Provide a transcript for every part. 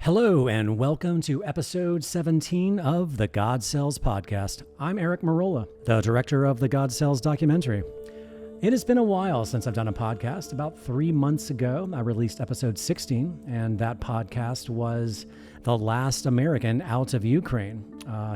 Hello and welcome to episode 17 of the God Cells podcast. I'm Eric Merola, the director of the God Cells documentary. It has been a while since I've done a podcast. About 3 months ago, I released episode 16, and that podcast was The Last American Out of Ukraine.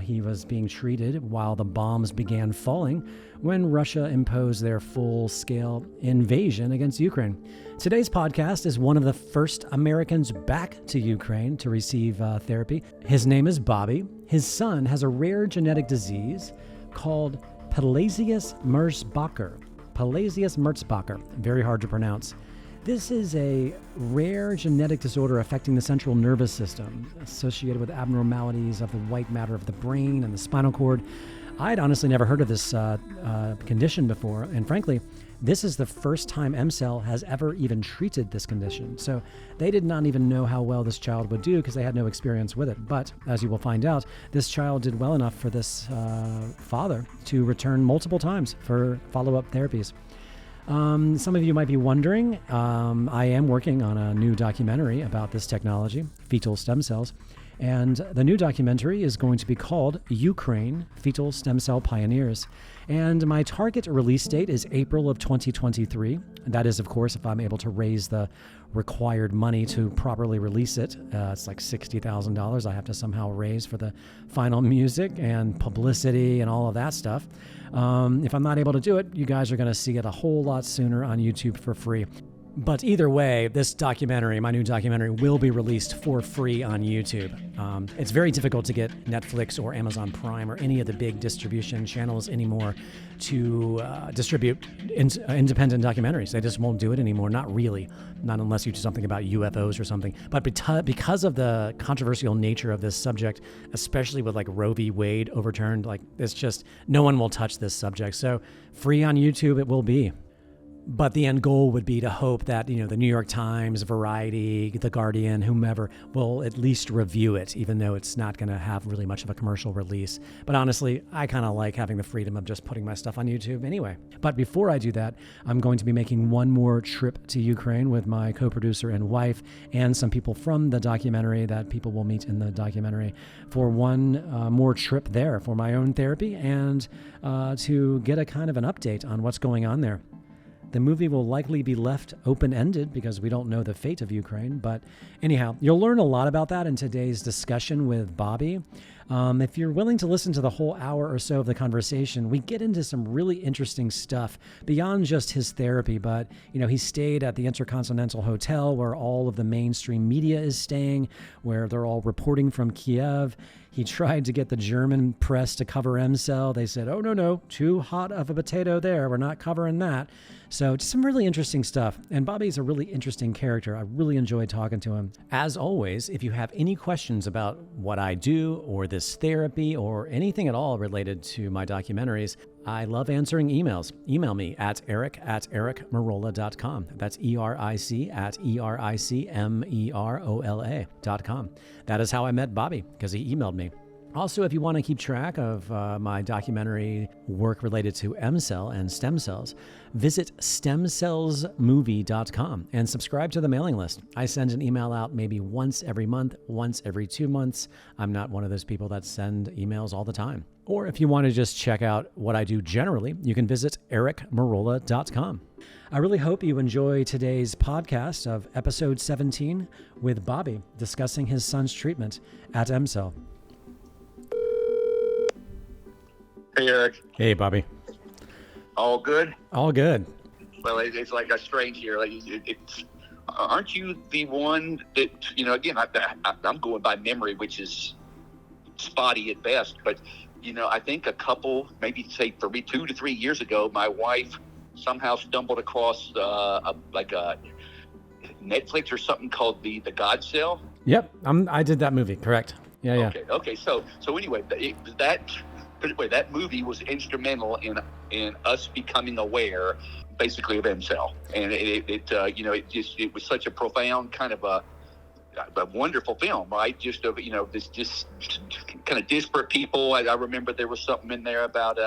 He was being treated while the bombs began falling when Russia imposed their full-scale invasion against Ukraine. Today's podcast is one of the first Americans back to Ukraine to receive therapy. His name is Bobby. His son has a rare genetic disease called Pelizaeus-Merzbacher. Pelizaeus-Merzbacher, very hard to pronounce. This is a rare genetic disorder affecting the central nervous system, associated with abnormalities of the white matter of the brain and the spinal cord. I'd honestly never heard of this condition before, and frankly, this is the first time EmCell has ever even treated this condition. So they did not even know how well this child would do because they had no experience with it. But as you will find out, this child did well enough for this father to return multiple times for follow-up therapies. Some of you might be wondering, I am working on a new documentary about this technology, fetal stem cells, and the new documentary is going to be called Ukraine Fetal Stem Cell Pioneers. And my target release date is April of 2023. That is, of course, if I'm able to raise the required money to properly release it. It's like $60,000 I have to somehow raise for the final music and publicity and all of that stuff. If I'm not able to do it, you guys are going to see it a whole lot sooner on YouTube for free. But either way, this documentary, my new documentary, will be released for free on YouTube. It's very difficult to get Netflix or Amazon Prime or any of the big distribution channels anymore to distribute independent documentaries. They just won't do it anymore. Not really. Not unless you do something about UFOs or something. But because of the controversial nature of this subject, especially with like Roe v. Wade overturned, like it's just, no one will touch this subject. So free on YouTube it will be. But the end goal would be to hope that, the New York Times, Variety, The Guardian, whomever will at least review it, even though it's not going to have really much of a commercial release. But honestly, I kind of like having the freedom of just putting my stuff on YouTube anyway. But before I do that, I'm going to be making one more trip to Ukraine with my co-producer and wife and some people from the documentary that people will meet in the documentary for one more trip there for my own therapy and to get a kind of an update on what's going on there. The movie will likely be left open-ended because we don't know the fate of Ukraine. But anyhow, you'll learn a lot about that in today's discussion with Bobby. If you're willing to listen to the whole hour or so of the conversation, we get into some really interesting stuff beyond just his therapy. But, he stayed at the Intercontinental Hotel where all of the mainstream media is staying, where they're all reporting from Kiev. He tried to get the German press to cover EmCell. They said, oh, no, too hot of a potato there. We're not covering that. So just some really interesting stuff. And Bobby's a really interesting character. I really enjoyed talking to him. As always, if you have any questions about what I do or this therapy or anything at all related to my documentaries, I love answering emails. Email me at eric@ericmerola.com. That's ERIC@ERICMEROLA.com. That is how I met Bobby, because he emailed me. Also, if you want to keep track of my documentary work related to EmCell and stem cells, visit stemcellsmovie.com and subscribe to the mailing list. I send an email out maybe once every month, once every 2 months. I'm not one of those people that send emails all the time. Or if you want to just check out what I do generally, you can visit ericmerola.com. I really hope you enjoy today's podcast of episode 17 with Bobby discussing his son's treatment at EmCell. Hey, Eric. Hey, Bobby. All good? All good. Well, it's like a strange here. Like, aren't you the one that, again, I'm going by memory, which is spotty at best. But, I think a couple, maybe say 2 to 3 years ago, my wife somehow stumbled across a Netflix or something called the God Cell. Yep. I did that movie. Correct. Yeah. Okay. So anyway, that movie was instrumental in us becoming aware, basically, of EmCell, and it was such a profound kind of a wonderful film, right? Just this kind of disparate people. I remember there was something in there about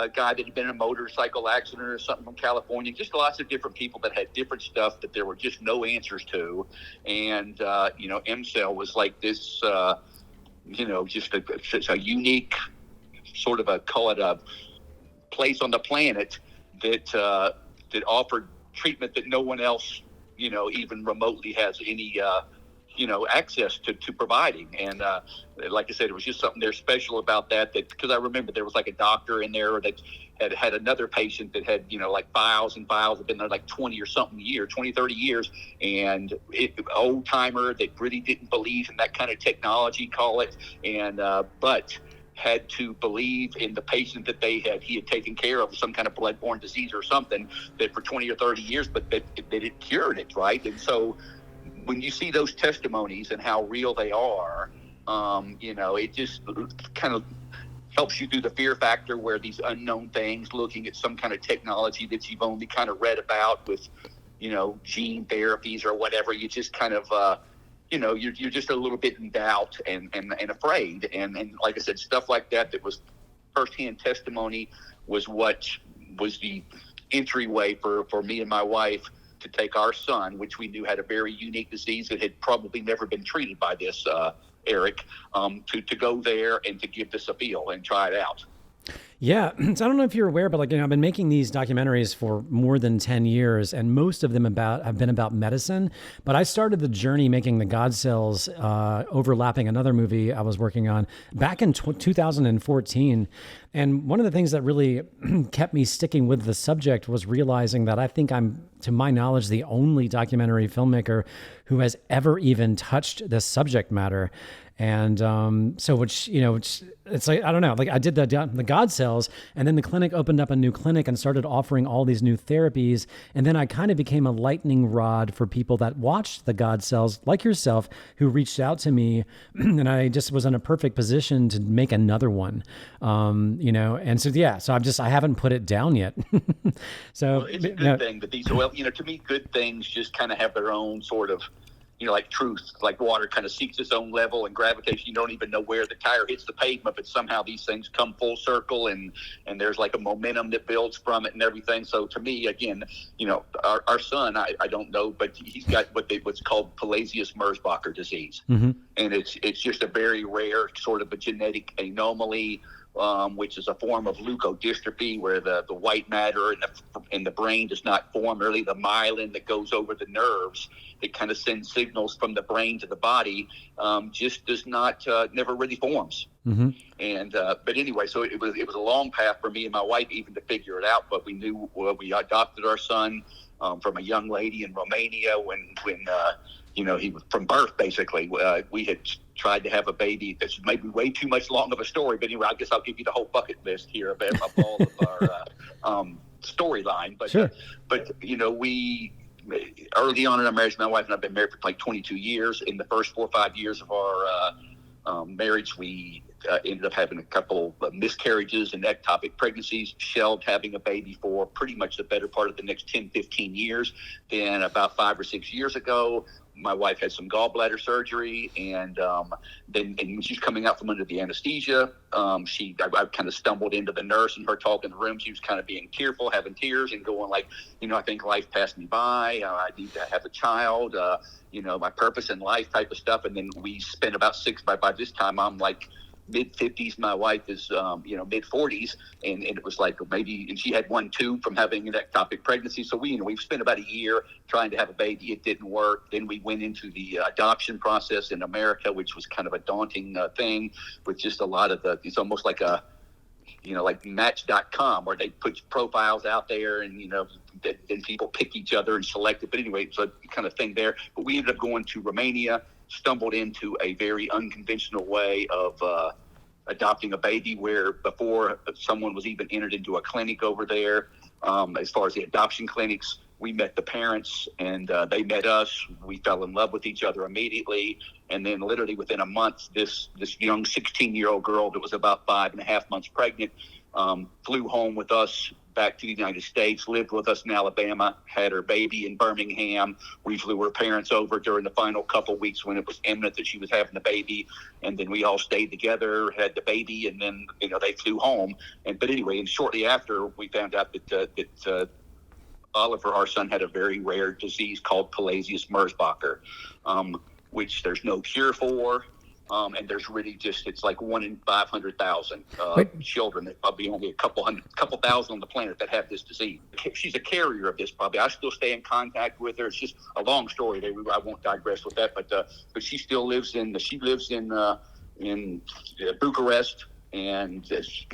a guy that had been in a motorcycle accident or something from California, just lots of different people that had different stuff that there were just no answers to. And, EmCell was like this, just a unique sort of call it a place on the planet that offered treatment that no one else, even remotely has any, access to providing. And like I said, it was just something there special about that because I remember there was like a doctor in there that had another patient that had, like files and files, had been there like 20 or something years, 20, 30 years. And old timer that really didn't believe in that kind of technology, call it. And, but had to believe in the patient that he had taken care of some kind of bloodborne disease or something that for 20 or 30 years, but that it cured it. Right. And so, when you see those testimonies and how real they are, it just kind of helps you through the fear factor where these unknown things, looking at some kind of technology that you've only kind of read about with, gene therapies or whatever, you just kind of, you're just a little bit in doubt and afraid. And like I said, stuff like that was firsthand testimony was what was the entryway for me and my wife to take our son, which we knew had a very unique disease that had probably never been treated by this, Eric, to go there and to give this a feel and try it out. Yeah. So I don't know if you're aware, but I've been making these documentaries for more than 10 years, and most of them have been about medicine. But I started the journey making the God Cells, overlapping another movie I was working on back in 2014. And one of the things that really kept me sticking with the subject was realizing that I think I'm, to my knowledge, the only documentary filmmaker who has ever even touched this subject matter. And so, it's like, I don't know, like I did the God Cells, and then the clinic opened up a new clinic and started offering all these new therapies. And then I kind of became a lightning rod for people that watched the God Cells, like yourself, who reached out to me. And I just was in a perfect position to make another one, and so, yeah, so I haven't put it down yet. So it's a good thing that to me, good things just kind of have their own sort of, like truth, like water kind of seeks its own level, and gravitation, you don't even know where the tire hits the pavement, but somehow these things come full circle, and there's like a momentum that builds from it and everything. So to me, again, our son, I don't know, but he's got what's called Pelizaeus-Merzbacher disease. Mm-hmm. And it's just a very rare sort of a genetic anomaly, which is a form of leukodystrophy, where the white matter in the brain does not form. Really, the myelin that goes over the nerves that kind of sends signals from the brain to the body just does not, never really forms. Mm-hmm. And but anyway, so it was a long path for me and my wife even to figure it out. But we knew we adopted our son from a young lady in Romania when he was from birth, basically. We had tried to have a baby. That's maybe way too much long of a story, but anyway, I guess I'll give you the whole bucket list here of all of our storyline. But sure. We early on in our marriage, my wife and I have been married for like 22 years. In the first 4 or 5 years of our marriage, we ended up having a couple of miscarriages and ectopic pregnancies, shelved having a baby for pretty much the better part of the next 10, 15 years. Then about 5 or 6 years ago, my wife had some gallbladder surgery, and then when she's coming out from under the anesthesia, I kind of stumbled into the nurse and her talk in the room. She was kind of being tearful, having tears, and going like, I think life passed me by. I need to have a child. My purpose in life type of stuff. And then we spent about by this time, I'm like mid-50s. My wife is, mid-40s. And it was like and she had 1 tube from having an ectopic pregnancy. So we've spent about a year trying to have a baby. It didn't work. Then we went into the adoption process in America, which was kind of a daunting thing with just a lot of it's almost like like Match.com, where they put profiles out there and, then people pick each other and select it. But anyway, it's a kind of thing there. But we ended up going to Romania, stumbled into a very unconventional way of adopting a baby, where before someone was even entered into a clinic over there, as far as the adoption clinics, we met the parents and they met us. We fell in love with each other immediately. And then literally within a month, this young 16-year-old girl that was about 5.5 months pregnant flew home with us back to the United States, lived with us in Alabama, had her baby in Birmingham. We flew her parents over during the final couple of weeks when it was imminent that she was having the baby. And then we all stayed together, had the baby, and then, they flew home. But anyway, and shortly after, we found out that Oliver, our son, had a very rare disease called Pelizaeus-Merzbacher, which there's no cure for. And there's really it's like 1 in 500,000 children. There's probably only a couple thousand on the planet that have this disease. She's a carrier of this. Probably I still stay in contact with her. It's just a long story. I won't digress with that. But she still lives in Bucharest, and this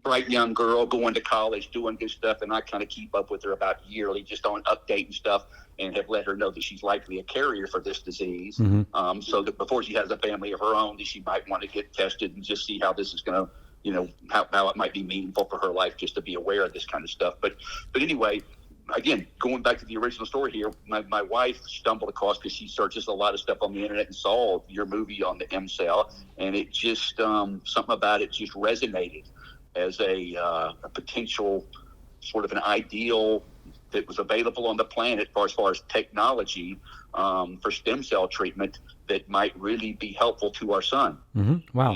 bright young girl going to college, doing good stuff. And I kind of keep up with her about yearly, just on update and stuff, and have let her know that she's likely a carrier for this disease. Mm-hmm. So that before she has a family of her own, that she might want to get tested and just see how this is going to, how it might be meaningful for her life, just to be aware of this kind of stuff. But anyway, again, going back to the original story here, my wife stumbled across, because she searches a lot of stuff on the internet, and saw your movie on the EmCell, and it just something about it just resonated as a potential sort of an ideal that was available on the planet as far as technology for stem cell treatment that might really be helpful to our son. Mm-hmm. Wow.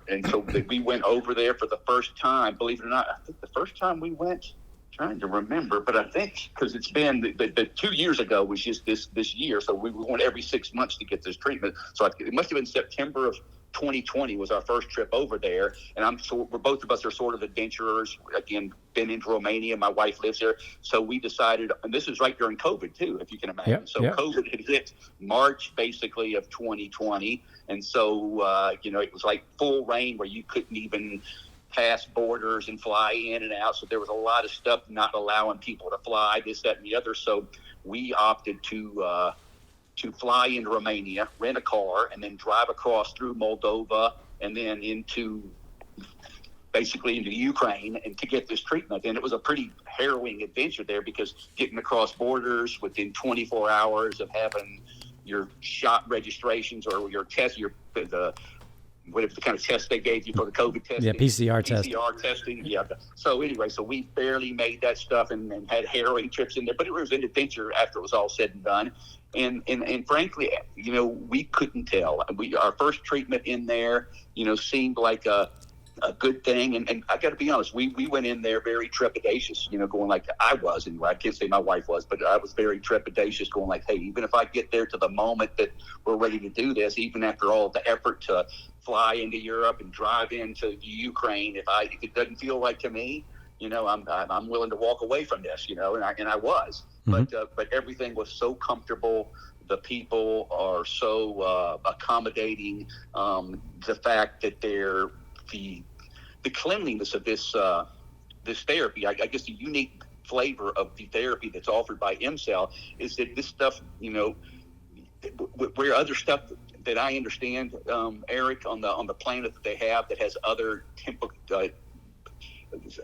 And so we went over there for the first time. Believe it or not, I think the first time we went, trying to remember, but I think because it's been the 2 years ago was just this year, so we went every 6 months to get this treatment. So it must have been September of 2020 was our first trip over there, and we're both of us are sort of adventurers. Again, been into Romania. My wife lives there, so we decided, and this is right during COVID too, if you can imagine. Yep, so yep. COVID had hit March basically of 2020, and so it was like full rain where you couldn't even pass borders and fly in and out. So there was a lot of stuff not allowing people to fly, this, that, and the other. So we opted to fly into Romania, rent a car, and then drive across through Moldova and then into Ukraine, and to get this treatment. And it was a pretty harrowing adventure there, because getting across borders within 24 hours of having your shot registrations or your test, whatever the kind of test they gave you for the COVID testing. Yeah, PCR testing. Yeah. So anyway, we barely made that stuff and had harrowing trips in there, but it was an adventure after it was all said and done. And frankly, we couldn't tell. Our first treatment in there, seemed like a good thing. And I got to be honest, we went in there very trepidatious, going like, I was anyway. I can't say my wife was, but I was very trepidatious, going like, hey, even if I get there to the moment that we're ready to do this, even after all the effort to fly into Europe and drive into Ukraine, if it doesn't feel right to me, I'm willing to walk away from this, and I was. Mm-hmm. But everything was so comfortable. The people are so accommodating. The fact that the cleanliness of this therapy, I guess the unique flavor of the therapy that's offered by EmCell is that this stuff, where other stuff that I understand, Eric, on the planet that they have that has other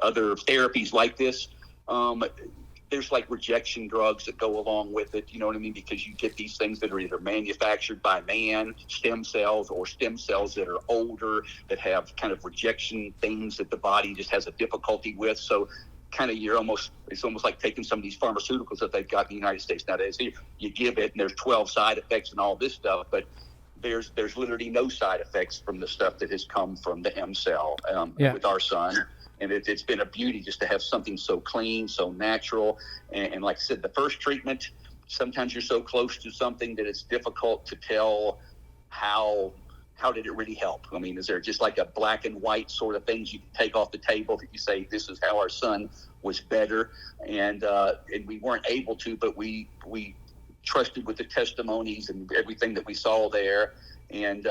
other therapies like this, there's like rejection drugs that go along with it, you know what I mean? Because you get these things that are either manufactured by man, stem cells, or stem cells that are older, that have kind of rejection things that the body just has a difficulty with. So kind of it's almost like taking some of these pharmaceuticals that they've got in the United States nowadays. You give it, and there's 12 side effects and all this stuff, but there's literally no side effects from the stuff that has come from the EmCell with our son. And it's been a beauty just to have something so clean, so natural. And like I said, the first treatment, sometimes you're so close to something that it's difficult to tell how did it really help. I mean, is there just like a black and white sort of things you can take off the table that you say, this is how our son was better? And we weren't able to, but we trusted with the testimonies and everything that we saw there. And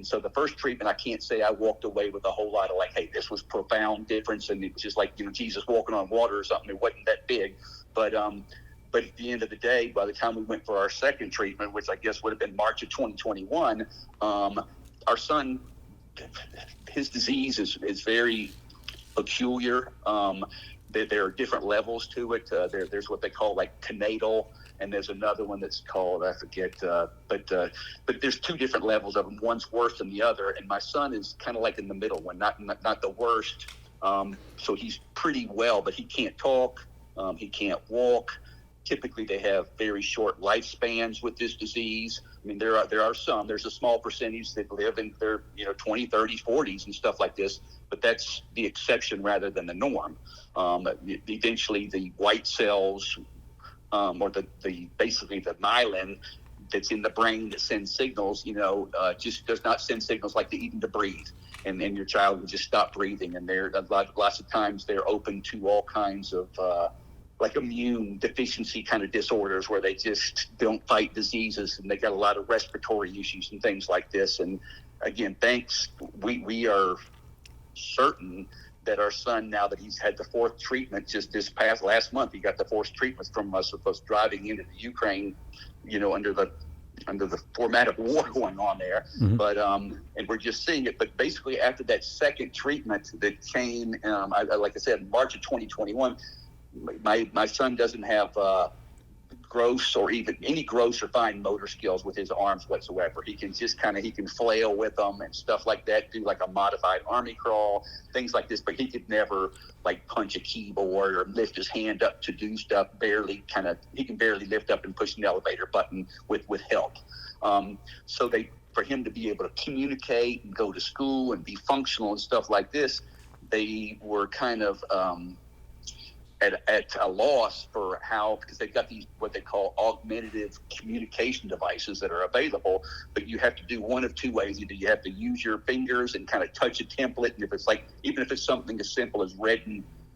so the first treatment, I can't say I walked away with a whole lot of like, hey, this was profound difference, and it was just like, Jesus walking on water or something. It wasn't that big, but at the end of the day, by the time we went for our second treatment, which I guess would have been March of 2021, our son, his disease is very peculiar. There are different levels to it. There's what they call like conatal, and there's another one that's called, I forget, but there's two different levels of them. One's worse than the other, and my son is kind of like in the middle one, not the worst, So he's pretty well, but he can't talk. He can't walk. Typically, they have very short lifespans with this disease. I mean, there are some. There's a small percentage that live in their 20s, 30s, 40s and stuff like this, but that's the exception rather than the norm. Eventually, the white cells, or the basically the myelin that's in the brain that sends signals, just does not send signals like even to breathe. And then your child will just stop breathing. And lots of times they're open to all kinds of like immune deficiency kind of disorders where they just don't fight diseases, and they got a lot of respiratory issues and things like this. And again, we are certain that our son, now that he's had the fourth treatment just last month, he got the fourth treatment from us driving into the Ukraine, under the format of war going on there. Mm-hmm. But and we're just seeing it. But basically, after that second treatment that came, like I said, in March of 2021, my son doesn't have gross or even any gross or fine motor skills with his arms whatsoever. He can just he can flail with them and stuff like that, do like a modified army crawl, things like this, but he could never like punch a keyboard or lift his hand up to do stuff. He can barely lift up and push an elevator button with help. So for him to be able to communicate and go to school and be functional and stuff like this, they were kind of at a loss for how, because they've got these what they call augmentative communication devices that are available, but you have to do one of two ways. Either you have to use your fingers and kind of touch a template, and if it's even if it's something as simple as red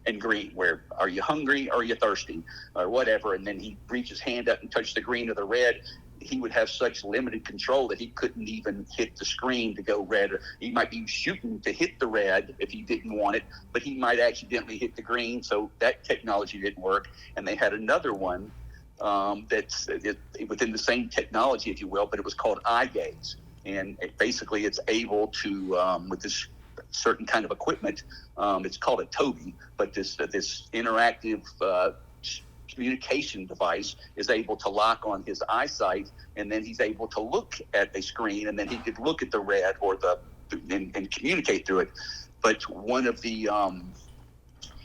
and green, where are you hungry, are you thirsty, or whatever, and then he reaches his hand up and touches the green or the red, he would have such limited control that he couldn't even hit the screen to go red. Or he might be shooting to hit the red if he didn't want it, but he might accidentally hit the green. So that technology didn't work. And they had another one that's within the same technology, if you will, but it was called eye gaze. And basically it's able to, with this certain kind of equipment, it's called a Toby, but this interactive communication device is able to lock on his eyesight, and then he's able to look at a screen, and then he could look at the red or and communicate through it. But one of the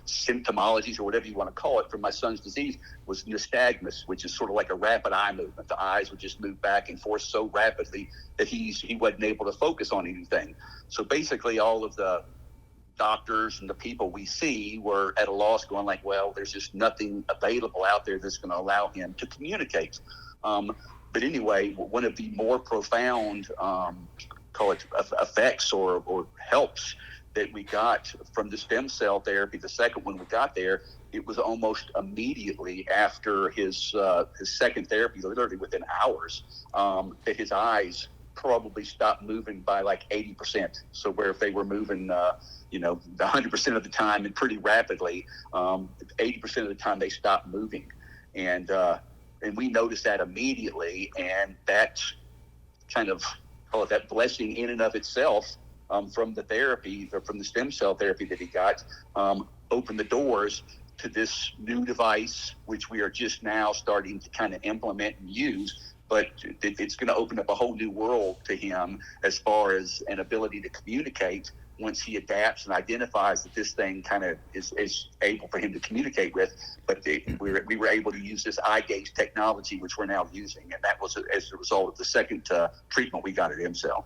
symptomologies, or whatever you want to call it, from my son's disease was nystagmus, which is sort of like a rapid eye movement. The eyes would just move back and forth so rapidly that he wasn't able to focus on anything. So basically all of the doctors and the people we see were at a loss, going like, well, there's just nothing available out there that's going to allow him to communicate. But anyway, one of the more profound, call it effects or helps that we got from the stem cell therapy, the second one we got there, it was almost immediately after his second therapy, literally within hours, that his eyes probably stopped moving by like 80%. So where if they were moving 100% of the time and pretty rapidly, 80% of the time they stopped moving. And we noticed that immediately, and that kind of, that blessing in and of itself, from the therapy, or from the stem cell therapy that he got, opened the doors to this new device, which we are just now starting to kind of implement and use. But it's going to open up a whole new world to him as far as an ability to communicate once he adapts and identifies that this thing kind of is able for him to communicate with. But we were able to use this eye gaze technology, which we're now using. And that was as a result of the second treatment we got at EmCell.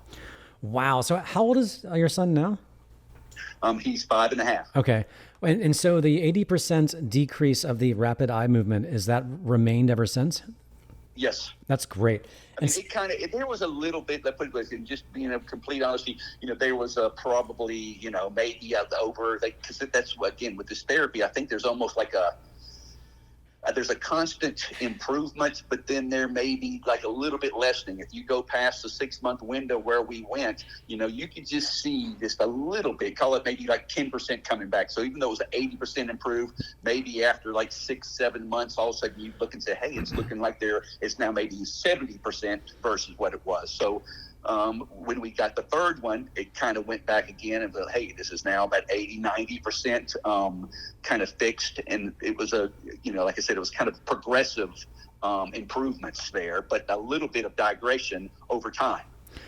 Wow. So how old is your son now? He's 5.5. Okay. And so the 80% decrease of the rapid eye movement, is that remained ever since? Yes. That's great. I mean, there was a little bit, let's put it this way, just being a complete honesty, there was probably, maybe because that's, again, with this therapy, I think there's almost like there's a constant improvement, but then there may be like a little bit lessening. If you go past the 6-month window where we went, you could just see just a little bit, call it maybe like 10% coming back. So even though it was 80% improved, maybe after like 6-7 months, all of a sudden you look and say, hey, it's looking like it's now maybe 70% versus what it was. So when we got the third one, it kind of went back again and said, hey, this is now about 80-90% kind of fixed. And it was like I said, it was kind of progressive improvements there, but a little bit of digression over time.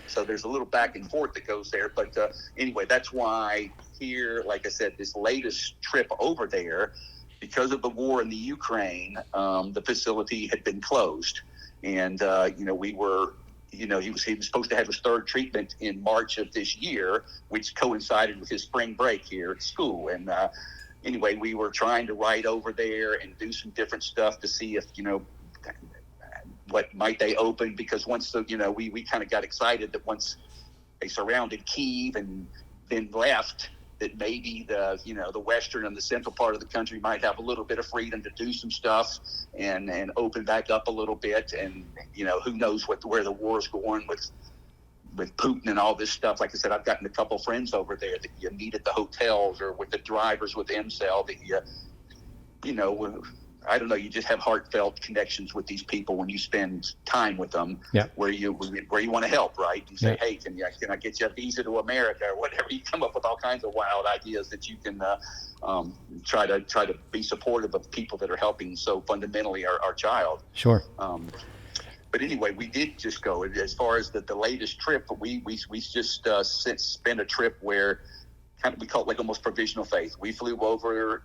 So there's a little back and forth that goes there. But anyway, that's why here, like I said, this latest trip over there, because of the war in the Ukraine, the facility had been closed. And, we were, he was supposed to have his third treatment in March of this year, which coincided with his spring break here at school. And anyway, we were trying to ride over there and do some different stuff to see if, what might they open, because once we kind of got excited that once they surrounded Kiev and then left, that maybe the western and the central part of the country might have a little bit of freedom to do some stuff and open back up a little bit. And who knows where the war's going with Putin and all this stuff. Like I said, I've gotten a couple friends over there that you meet at the hotels or with the drivers with EmCell that I don't know, you just have heartfelt connections with these people when you spend time with them. Yeah. where you want to help, right? You say, hey, can I get you a visa to America or whatever? You come up with all kinds of wild ideas that you can try to be supportive of people that are helping so fundamentally our child. Sure. But anyway, we did just go. As far as the latest trip, we just spent a trip where we call it like almost provisional faith. We flew over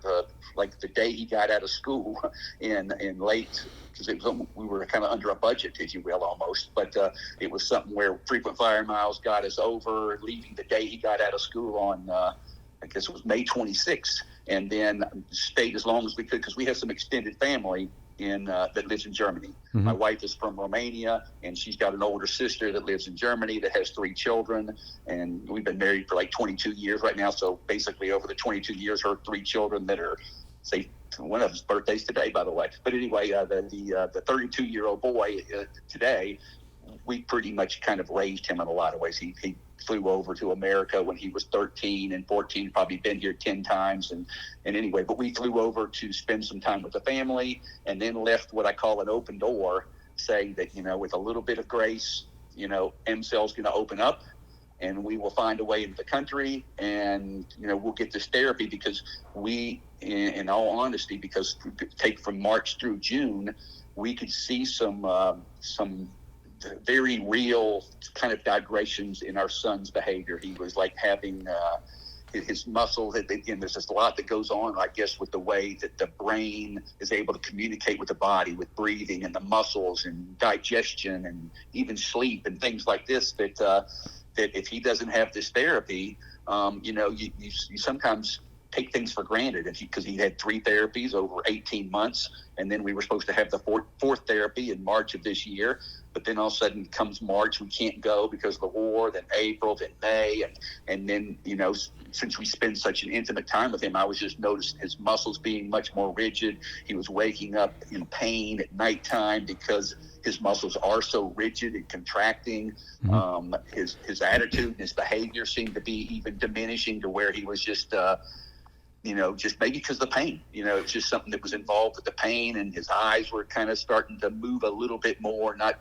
like the day he got out of school in late, because we were kind of under a budget, if you will, almost. But it was something where frequent flyer miles got us over, leaving the day he got out of school on, I guess it was May 26th, and then stayed as long as we could because we have some extended family that lives in Germany. Mm-hmm. My wife is from Romania, and she's got an older sister that lives in Germany that has 3 children, and we've been married for like 22 years right now. So basically over the 22 years, her 3 children that are, say, one of his birthdays today, by the way. But anyway, the 32-year-old boy today, we pretty much kind of raised him in a lot of ways. He flew over to America when he was 13 and 14, probably been here 10 times. And anyway, but we flew over to spend some time with the family and then left what I call an open door, saying that, with a little bit of grace, EmCell's going to open up and we will find a way into the country and, we'll get this therapy, because we, in all honesty, because take from March through June, we could see some very real kind of digressions in our son's behavior. He was like having his muscles. Again, there's just a lot that goes on, I guess, with the way that the brain is able to communicate with the body, with breathing and the muscles and digestion and even sleep and things like this, that if he doesn't have this therapy, you sometimes take things for granted, because he had 3 therapies over 18 months, and then we were supposed to have the fourth therapy in March of this year. But then all of a sudden comes March, we can't go because of the war, then April, then May. And then, since we spend such an intimate time with him, I was just noticing his muscles being much more rigid. He was waking up in pain at nighttime because his muscles are so rigid and contracting. Mm-hmm. His attitude and his behavior seemed to be even diminishing to where he was just maybe because of the pain. It's just something that was involved with the pain, and his eyes were kind of starting to move a little bit more, not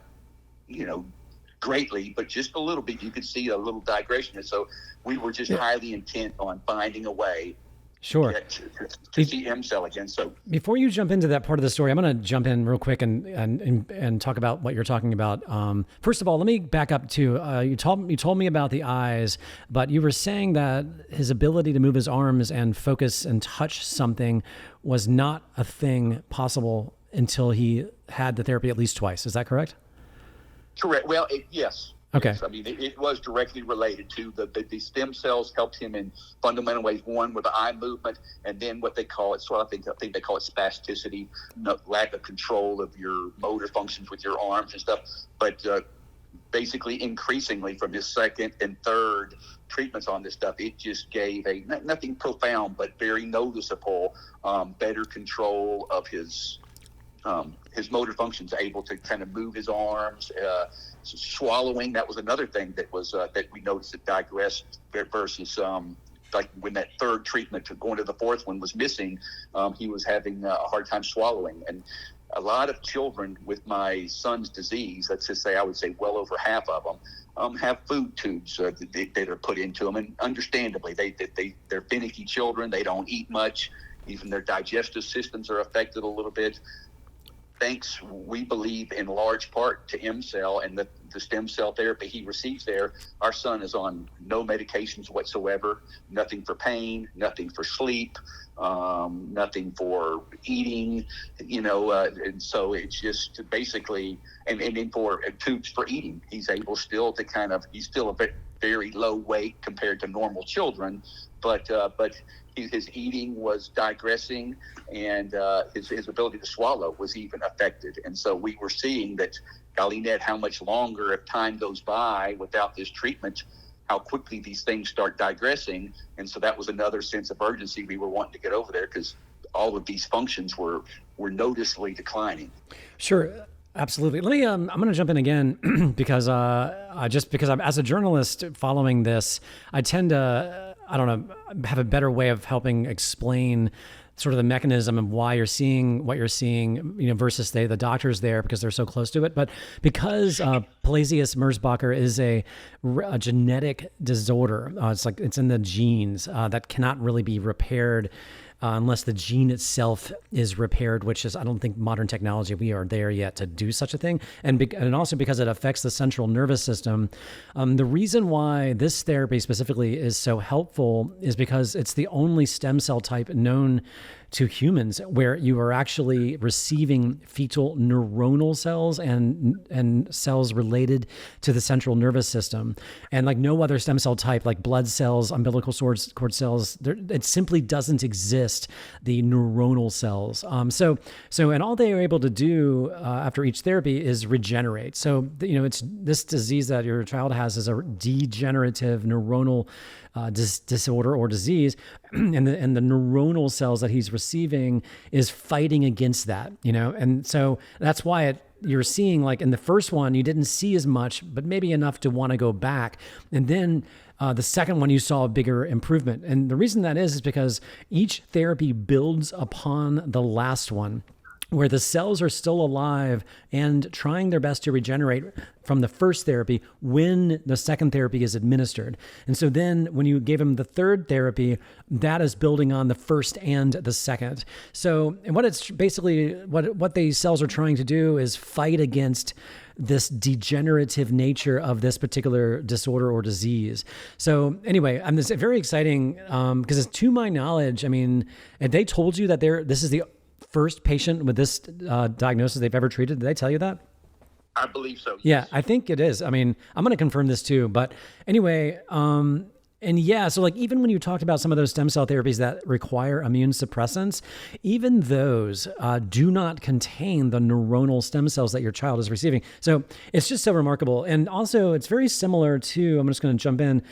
greatly, but just a little bit. You could see a little digression. And so we were just highly intent on finding a way Sure. to see EmCell again. So before you jump into that part of the story, I'm going to jump in real quick and talk about what you're talking about. First of all, let me back up to you told me about the eyes, but you were saying that his ability to move his arms and focus and touch something was not a thing possible until he had the therapy at least twice. Is that correct? Correct. Well, yes. Okay. Yes. I mean, it was directly related to the stem cells helped him in fundamental ways. One with the eye movement, and then what they call it. So I think they call it spasticity, lack of control of your motor functions with your arms and stuff. But basically, increasingly from his second and third treatments on this stuff, it just gave nothing profound, but very noticeable, better control of his motor functions, able to kind of move his arms. Swallowing, that was another thing that was that we noticed that digressed versus like when that third treatment to going to the fourth one was missing, he was having a hard time swallowing. And a lot of children with my son's disease, let's just say, I would say well over half of them, have food tubes that are put into them, and understandably, they're finicky children. They don't eat much. Even their digestive systems are affected a little bit. Thanks, we believe, in large part to EmCell and the stem cell therapy he receives there, our son is on no medications whatsoever, nothing for pain, nothing for sleep, nothing for eating, and so it's just basically, and then for tubes for eating, he's able still to he's still a very low weight compared to normal children, but his eating was digressing, and his ability to swallow was even affected. And so we were seeing that, golly Ned, how much longer, if time goes by without this treatment, how quickly these things start digressing. And so that was another sense of urgency. We were wanting to get over there because all of these functions were noticeably declining. Sure. Absolutely. Let me. I'm going to jump in again because because I'm, as a journalist following this, I tend to, I don't know, have a better way of helping explain sort of the mechanism of why you're seeing what you're seeing, versus the doctors there because they're so close to it. But because Pelizaeus-Merzbacher is a genetic disorder, it's in the genes that cannot really be repaired. Unless the gene itself is repaired, which is, I don't think modern technology, we are there yet to do such a thing. And also because it affects the central nervous system. The reason why this therapy specifically is so helpful is because it's the only stem cell type known to humans where you are actually receiving fetal neuronal cells and cells related to the central nervous system. And like no other stem cell type, like blood cells, umbilical cord cells, it simply doesn't exist, the neuronal cells. And all they are able to do after each therapy is regenerate. So, it's this disease that your child has is a degenerative neuronal disorder or disease, and the neuronal cells that he's receiving is fighting against that, and so that's why you're seeing, like in the first one, you didn't see as much, but maybe enough to want to go back, and then the second one you saw a bigger improvement. And the reason that is because each therapy builds upon the last one, where the cells are still alive and trying their best to regenerate from the first therapy when the second therapy is administered. And so then when you gave him the third therapy, that is building on the first and the second. So, and what it's basically, what these cells are trying to do is fight against this degenerative nature of this particular disorder or disease. So anyway, this is very exciting because to my knowledge, have they told you that this is the first patient with this diagnosis they've ever treated? Did they tell you that? I believe so. Yes. Yeah, I think it is. I'm going to confirm this too. But anyway, and yeah, so like even when you talked about some of those stem cell therapies that require immune suppressants, even those do not contain the neuronal stem cells that your child is receiving. So it's just so remarkable. And also it's very similar to, I'm just going to jump in.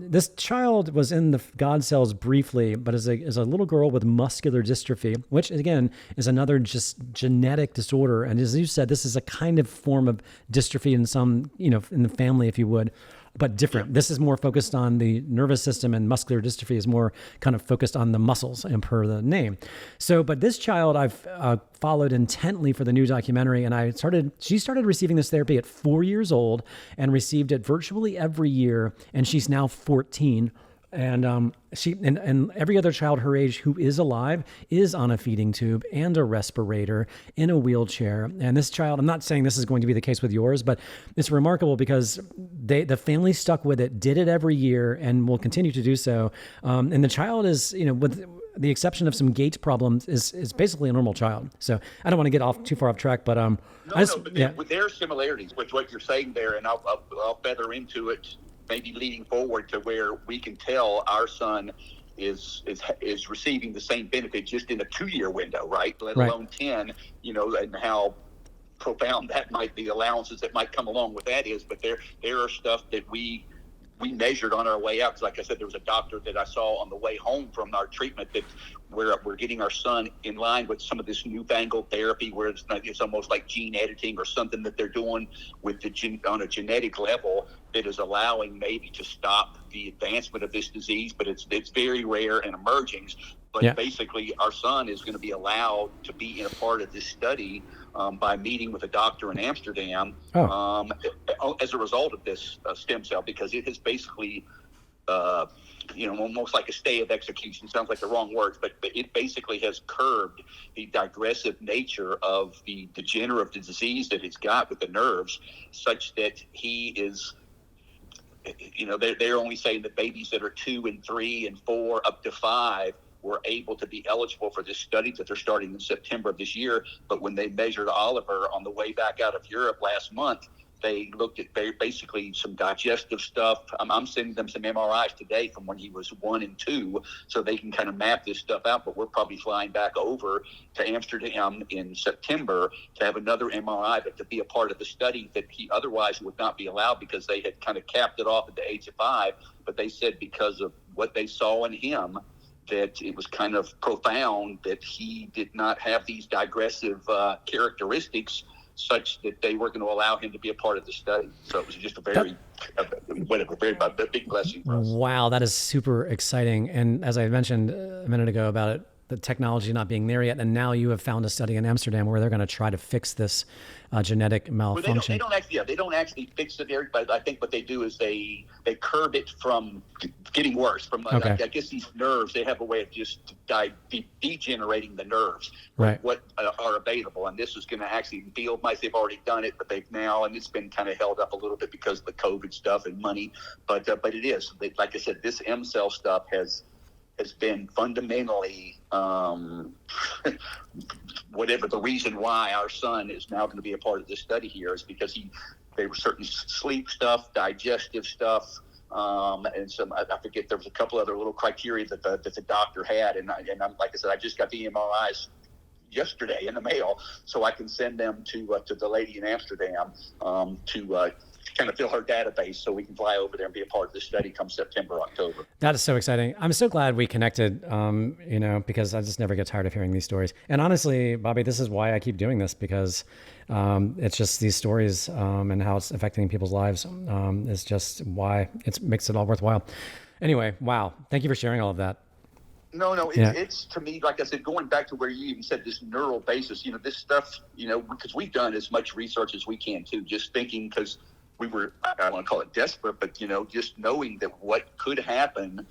This child was in the God cells briefly, but is a little girl with muscular dystrophy, which again is another just genetic disorder. And as you said, this is a kind of form of dystrophy in some, in the family, if you would, but different. This is more focused on the nervous system, and muscular dystrophy is more kind of focused on the muscles, and per the name. So, but this child I've followed intently for the new documentary, and she started receiving this therapy at 4 years old and received it virtually every year, and she's now 14. And she and every other child her age who is alive is on a feeding tube and a respirator, in a wheelchair. And this child, I'm not saying this is going to be the case with yours, but it's remarkable because the family stuck with it, did it every year, and will continue to do so. And the child is, with the exception of some gait problems, is basically a normal child. So I don't want to get too far off track, but there are similarities with what you're saying there, and I'll feather into it, maybe leading forward to where we can tell our son is receiving the same benefit just in a 2-year window, right? Let alone 10, and how profound that might be, allowances that might come along with that is. But there are stuff that we measured on our way out. Because like I said, there was a doctor that I saw on the way home from our treatment that we're getting our son in line with some of this newfangled therapy where it's almost like gene editing or something that they're doing with on a genetic level that is allowing maybe to stop the advancement of this disease, but it's very rare and emerging. But basically, our son is going to be allowed to be in a part of this study by meeting with a doctor in Amsterdam as a result of this stem cell, because it has basically almost like a stay of execution. Sounds like the wrong words, but it basically has curbed the digressive nature of the degenerative disease that he's got with the nerves, such that he is, they're only saying that babies that are 2 and 3 and 4 up to 5 were able to be eligible for this study that they're starting in September of this year. But when they measured Oliver on the way back out of Europe last month, they looked at basically some digestive stuff. I'm sending them some MRIs today from when he was 1 and 2, so they can kind of map this stuff out. But we're probably flying back over to Amsterdam in September to have another MRI, but to be a part of the study that he otherwise would not be allowed, because they had kind of capped it off at the age of 5. But they said because of what they saw in him, that it was kind of profound that he did not have these digressive characteristics, such that they were going to allow him to be a part of the study. So it was just a very big blessing for us. Wow, that is super exciting. And as I mentioned a minute ago about it, the technology not being there yet, and now you have found a study in Amsterdam where they're going to try to fix this genetic malfunction. Well, they don't actually fix it, Eric, but I think what they do is they curb it from getting worse. I guess these nerves, they have a way of just degenerating the nerves, right? What are available, and this is going to actually might they've already done it, but they've now, and it's been kind of held up a little bit because of the COVID stuff and money, but it is, like I said, this EmCell stuff has been fundamentally whatever the reason why our son is now going to be a part of this study here is because they were certain sleep stuff, digestive stuff, and some, I forget, there was a couple other little criteria that the doctor had, and I'm, like I said, I just got the MRIs yesterday in the mail, so I can send them to the lady in Amsterdam to kind of fill her database, so we can fly over there and be a part of the study come September, October. That is so exciting. I'm so glad we connected, because I just never get tired of hearing these stories. And honestly, Bobby, this is why I keep doing this, because it's just these stories and how it's affecting people's lives is just why it makes it all worthwhile. Anyway, wow. Thank you for sharing all of that. No, it's to me, like I said, going back to where you even said this neural basis, this stuff, because we've done as much research as we can too, just thinking, because we were, I don't want to call it desperate, but, just knowing that what could happen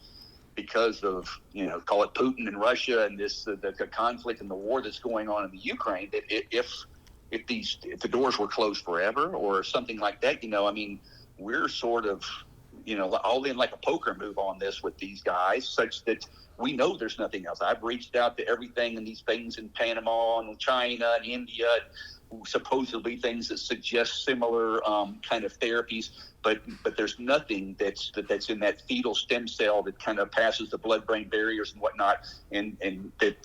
because of, call it Putin and Russia and this, the conflict and the war that's going on in the Ukraine, that if the doors were closed forever or something like that, we're sort of, all in like a poker move on this with these guys, such that we know there's nothing else. I've reached out to everything and these things in Panama and China and India, supposedly things that suggest similar kind of therapies, but there's nothing that's in that fetal stem cell that kind of passes the blood-brain barriers and whatnot, and that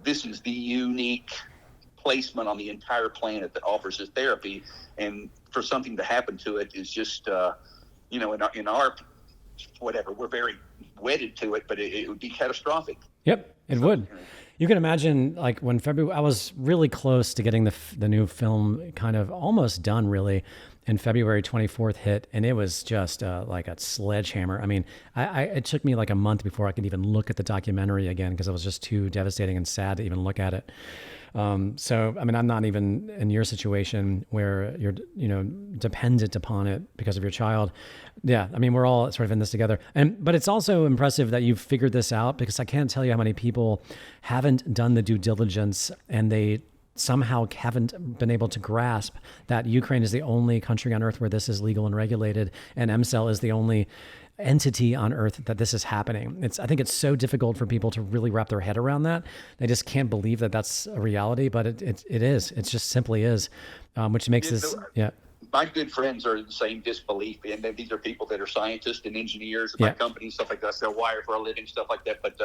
this is the unique placement on the entire planet that offers this therapy, and for something to happen to it is just in our whatever, we're very wedded to it, but it would be catastrophic. Yep, it would. You can imagine, like, when I was really close to getting the new film kind of almost done, really, and February 24th hit, and it was just like a sledgehammer. I mean, it took me like a month before I could even look at the documentary again, because it was just too devastating and sad to even look at it. So, I mean, I'm not even in your situation where you're, dependent upon it because of your child. Yeah. I mean, we're all sort of in this together. But it's also impressive that you've figured this out, because I can't tell you how many people haven't done the due diligence and they somehow haven't been able to grasp that Ukraine is the only country on earth where this is legal and regulated, and EmCell is the only entity on earth that this is happening. I think it's so difficult for people to really wrap their head around that. They just can't believe that that's a reality, but it is. It just simply is, which makes this, yeah. My good friends are in the same disbelief, and these are people that are scientists and engineers at my company, stuff like that, sell wire for a living, stuff like that, but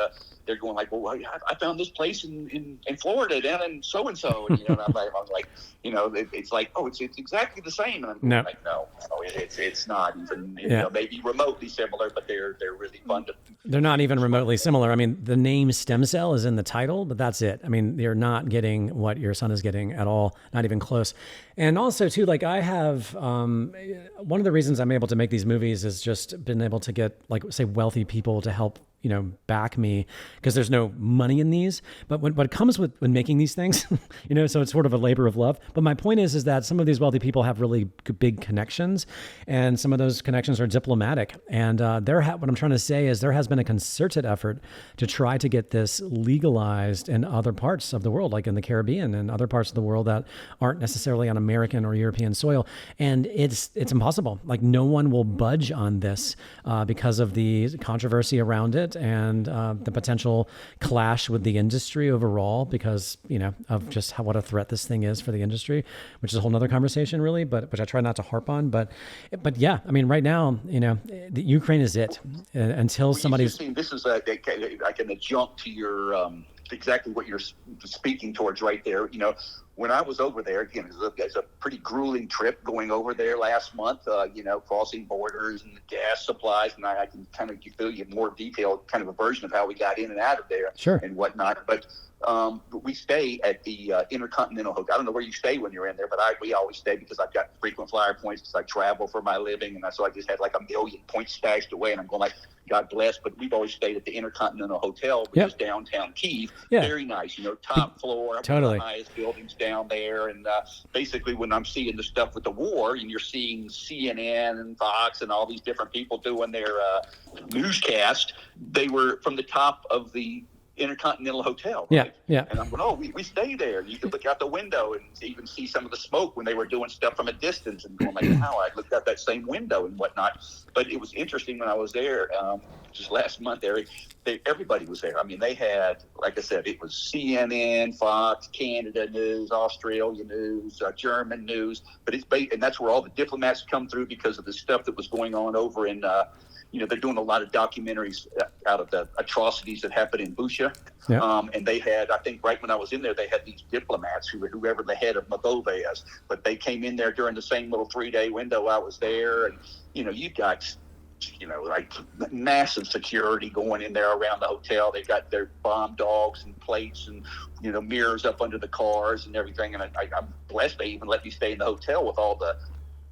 they're going like, well, I found this place in Florida down in so-and-so, and, and I'm like, it's like, oh, it's exactly the same, and I'm like, no, it's not even, maybe remotely similar, but they're really fun to. They're not even remotely similar. I mean, the name stem cell is in the title, but that's it. I mean, you're not getting what your son is getting at all, not even close. And also, too, like, I have, one of the reasons I'm able to make these movies is just been able to get, like, say, wealthy people to help back me because there's no money in these. But what comes with when making these things, so it's sort of a labor of love. But my point is that some of these wealthy people have really big connections, and some of those connections are diplomatic. And what I'm trying to say is there has been a concerted effort to try to get this legalized in other parts of the world, like in the Caribbean and other parts of the world that aren't necessarily on American or European soil. And it's impossible. Like no one will budge on this because of the controversy around it and the potential clash with the industry overall because, of just what a threat this thing is for the industry, which is a whole nother conversation really, but which I try not to harp on. But yeah, I mean, right now, the Ukraine is it until somebody's... This is like an adjunct to your... exactly what you're speaking towards right there. When I was over there, again, it's a pretty grueling trip going over there last month, crossing borders and gas supplies. And I can kind of give you more detailed kind of a version of how we got in and out of there and whatnot. But we stay at the Intercontinental Hotel. I don't know where you stay when you're in there, but we always stay because I've got frequent flyer points because I travel for my living. And so I just had like 1 million points stashed away. And I'm going like, God bless. But we've always stayed at the Intercontinental Hotel, which is downtown Kiev. Yeah. Very nice, top floor, totally. One of the highest buildings down there. And basically when I'm seeing the stuff with the war and you're seeing CNN and Fox and all these different people doing their newscast, they were from the top of the Intercontinental Hotel. Right? Yeah. And I'm going, we stay there. You could look out the window and even see some of the smoke when they were doing stuff from a distance and going like, wow, I looked out that same window and whatnot. But it was interesting when I was there just last month. Everybody was there. I mean, they had, like I said, it was CNN, Fox, Canada News, Australia News, German News. But and that's where all the diplomats come through because of the stuff that was going on over in they're doing a lot of documentaries out of the atrocities that happened in Bucha. Yeah. And they had, I think right when I was in there, they had these diplomats whoever the head of Moldova is, but they came in there during the same little 3-day window I was there. And, you got, like massive security going in there around the hotel. They got their bomb dogs and plates and, mirrors up under the cars and everything. And I'm blessed they even let me stay in the hotel with all the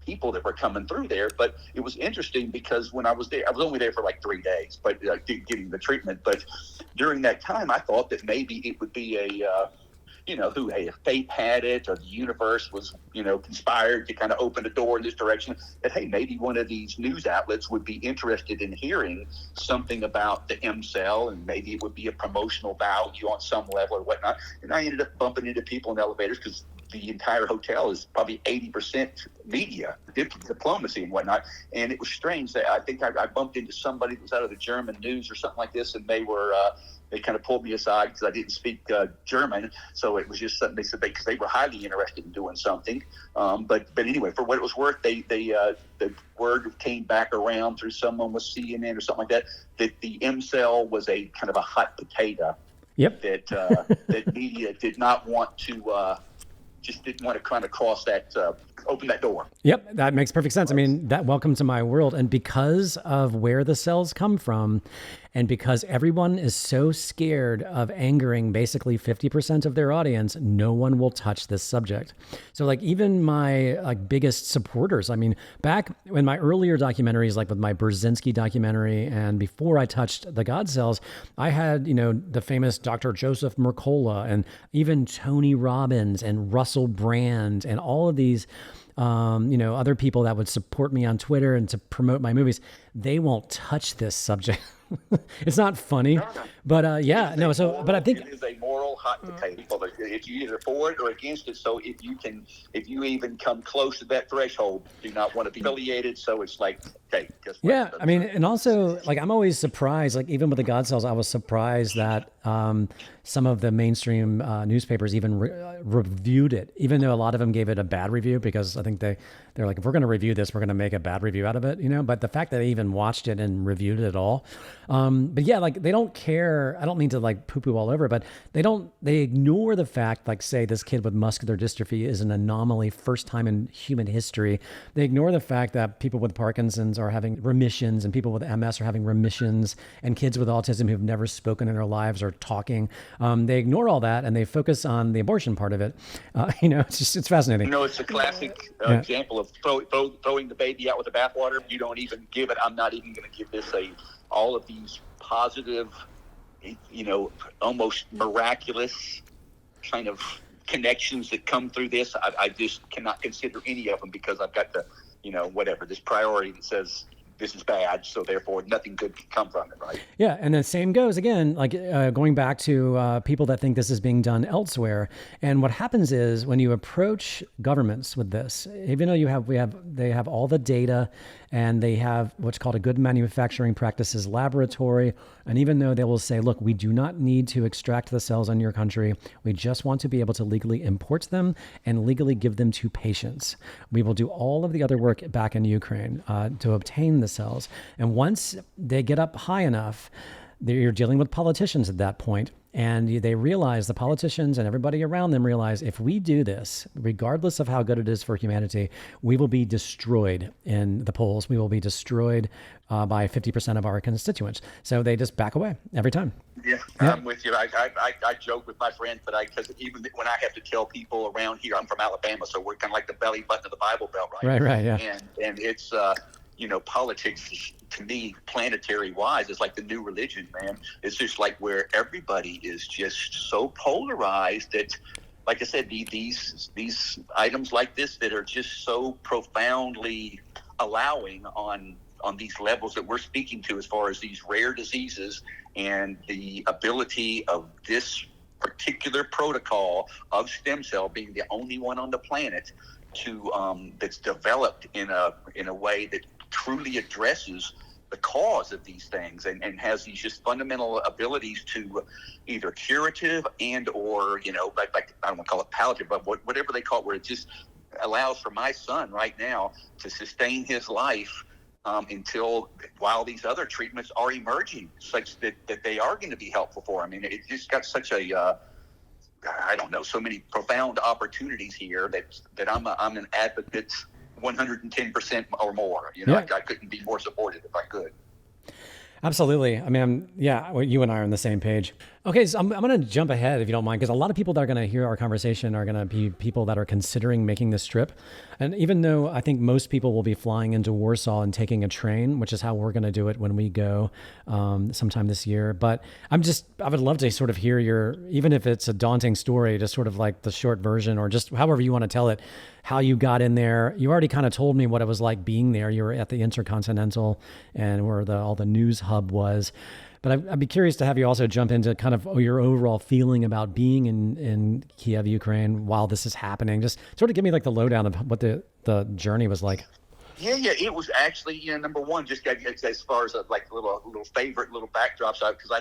people that were coming through there. But it was interesting because when I was there, I was only there for like 3 days, but getting the treatment. But during that time, I thought that maybe it would be if fate had it or the universe was, conspired to kind of open the door in this direction, that, hey, maybe one of these news outlets would be interested in hearing something about the EmCell and maybe it would be a promotional value on some level or whatnot. And I ended up bumping into people in elevators because the entire hotel is probably 80% media, diplomacy and whatnot. And it was strange that I think I bumped into somebody that was out of the German news or something like this, and they were they kind of pulled me aside because I didn't speak German. So it was just something they said because they were highly interested in doing something. But anyway, for what it was worth, the word came back around through someone with CNN or something like that the EmCell was a kind of a hot potato. Yep. That media did not want to. Just didn't want to kind of open that door. Yep, that makes perfect sense. I mean, welcome to my world. And because of where the cells come from, and because everyone is so scared of angering basically 50% of their audience, no one will touch this subject. So like even my biggest supporters, I mean, back in my earlier documentaries, like with my Brzezinski documentary, and before I touched the God cells, I had, the famous Dr. Joseph Mercola and even Tony Robbins and Russell Brand and all of these other people that would support me on Twitter and to promote my movies. They won't touch this subject. It's not funny, but but I think it is a moral hot potato. If you either for it or against it, so if you even come close to that threshold, do not want to be affiliated. So it's like, okay, guess what? Yeah, I mean, and also like I'm always surprised. Like even with the God cells, I was surprised that some of the mainstream newspapers even reviewed it, even though a lot of them gave it a bad review because I think they're like, if we're going to review this, we're going to make a bad review out of it, But the fact that they even watched it and reviewed it at all. But yeah, like they don't care. I don't mean to like poo-poo all over, but they ignore the fact, like say this kid with muscular dystrophy is an anomaly, first time in human history. They ignore the fact that people with Parkinson's are having remissions and people with MS are having remissions and kids with autism who've never spoken in their lives are talking. They ignore all that and they focus on the abortion part of it. It's fascinating. It's a classic example of throwing the baby out with the bathwater. You don't even give it. I'm not even going to give this all of these positive, almost miraculous kind of connections that come through this. I just cannot consider any of them because I've got this priority that says this is bad, so therefore nothing good can come from it, right? Yeah, and the same goes again, like going back to people that think this is being done elsewhere. And what happens is when you approach governments with this, even though they have all the data and they have what's called a good manufacturing practices laboratory, and even though they will say, look, we do not need to extract the cells in your country, we just want to be able to legally import them and legally give them to patients. We will do all of the other work back in Ukraine to obtain the cells. And once they get up high enough, you're dealing with politicians at that point, and they realize, the politicians and everybody around them realize, if we do this, regardless of how good it is for humanity, we will be destroyed in the polls. We will be destroyed by 50% of our constituents. So they just back away every time. Yeah, I'm with you. I joke with my friends, but because even when I have to tell people around here, I'm from Alabama, so we're kind of like the belly button of the Bible Belt, right? Right, yeah. And it's politics, to me, planetary wise, is like the new religion, man. It's just like where everybody is just so polarized that, like I said, these items like this that are just so profoundly allowing on these levels that we're speaking to, as far as these rare diseases and the ability of this particular protocol of stem cell being the only one on the planet to that's developed in a way that truly addresses the cause of these things and has these just fundamental abilities to either curative and or like I don't want to call it palliative, but whatever they call it, where it just allows for my son right now to sustain his life while these other treatments are emerging, such that they are going to be helpful for him. I mean, it just got such a so many profound opportunities here that I'm an advocate 110% or more. I couldn't be more supportive if I could. Absolutely. I mean, you and I are on the same page. Okay, so I'm going to jump ahead, if you don't mind, because a lot of people that are going to hear our conversation are going to be people that are considering making this trip. And even though I think most people will be flying into Warsaw and taking a train, which is how we're going to do it when we go sometime this year. But I would love to sort of hear even if it's a daunting story, just sort of like the short version, or just however you want to tell it, how you got in there. You already kind of told me what it was like being there. You were at the Intercontinental and where all the news hub was. But I'd be curious to have you also jump into kind of your overall feeling about being in Kiev, Ukraine, while this is happening. Just sort of give me like the lowdown of what the journey was like. Yeah, it was actually, number one, just as far as like little favorite little backdrops, because I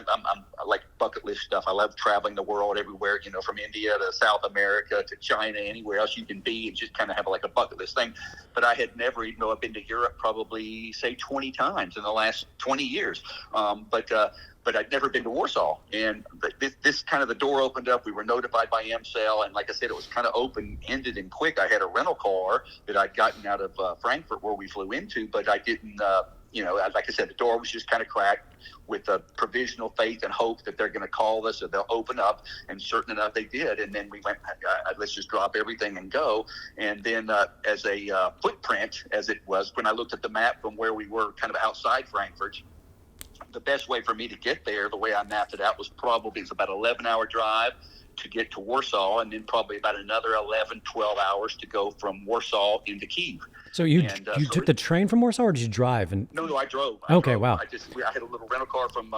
like bucket list stuff. I love traveling the world everywhere, from India to South America to China, anywhere else you can be, and just kind of have like a bucket list thing. But I had never, even though I've been to Europe probably say 20 times in the last 20 years, but I'd never been to Warsaw. And this kind of, the door opened up. We were notified by EmCell. And like I said, it was kind of open-ended and quick. I had a rental car that I'd gotten out of Frankfurt where we flew into, but I didn't, like I said, the door was just kind of cracked with a provisional faith and hope that they're going to call us or they'll open up. And certain enough, they did. And then we went, let's just drop everything and go. And then as a footprint, as it was, when I looked at the map from where we were kind of outside Frankfurt, the best way for me to get there, the way I mapped it out, was probably about an 11-hour drive to get to Warsaw, and then probably about another 11, 12 hours to go from Warsaw into Kiev. So you took the train from Warsaw, or did you drive? No, I drove. Wow. I had a little rental car from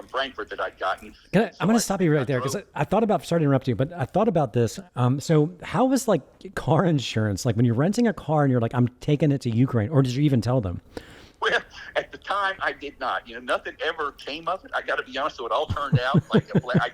Frankfurt that I'd gotten. I'm going to stop you right there, because I thought about, sorry to interrupt you, but I thought about this. So how was like car insurance? Like when you're renting a car and you're like, I'm taking it to Ukraine, or did you even tell them? Well, at the time, I did not. Nothing ever came of it. I got to be honest, so it all turned out like I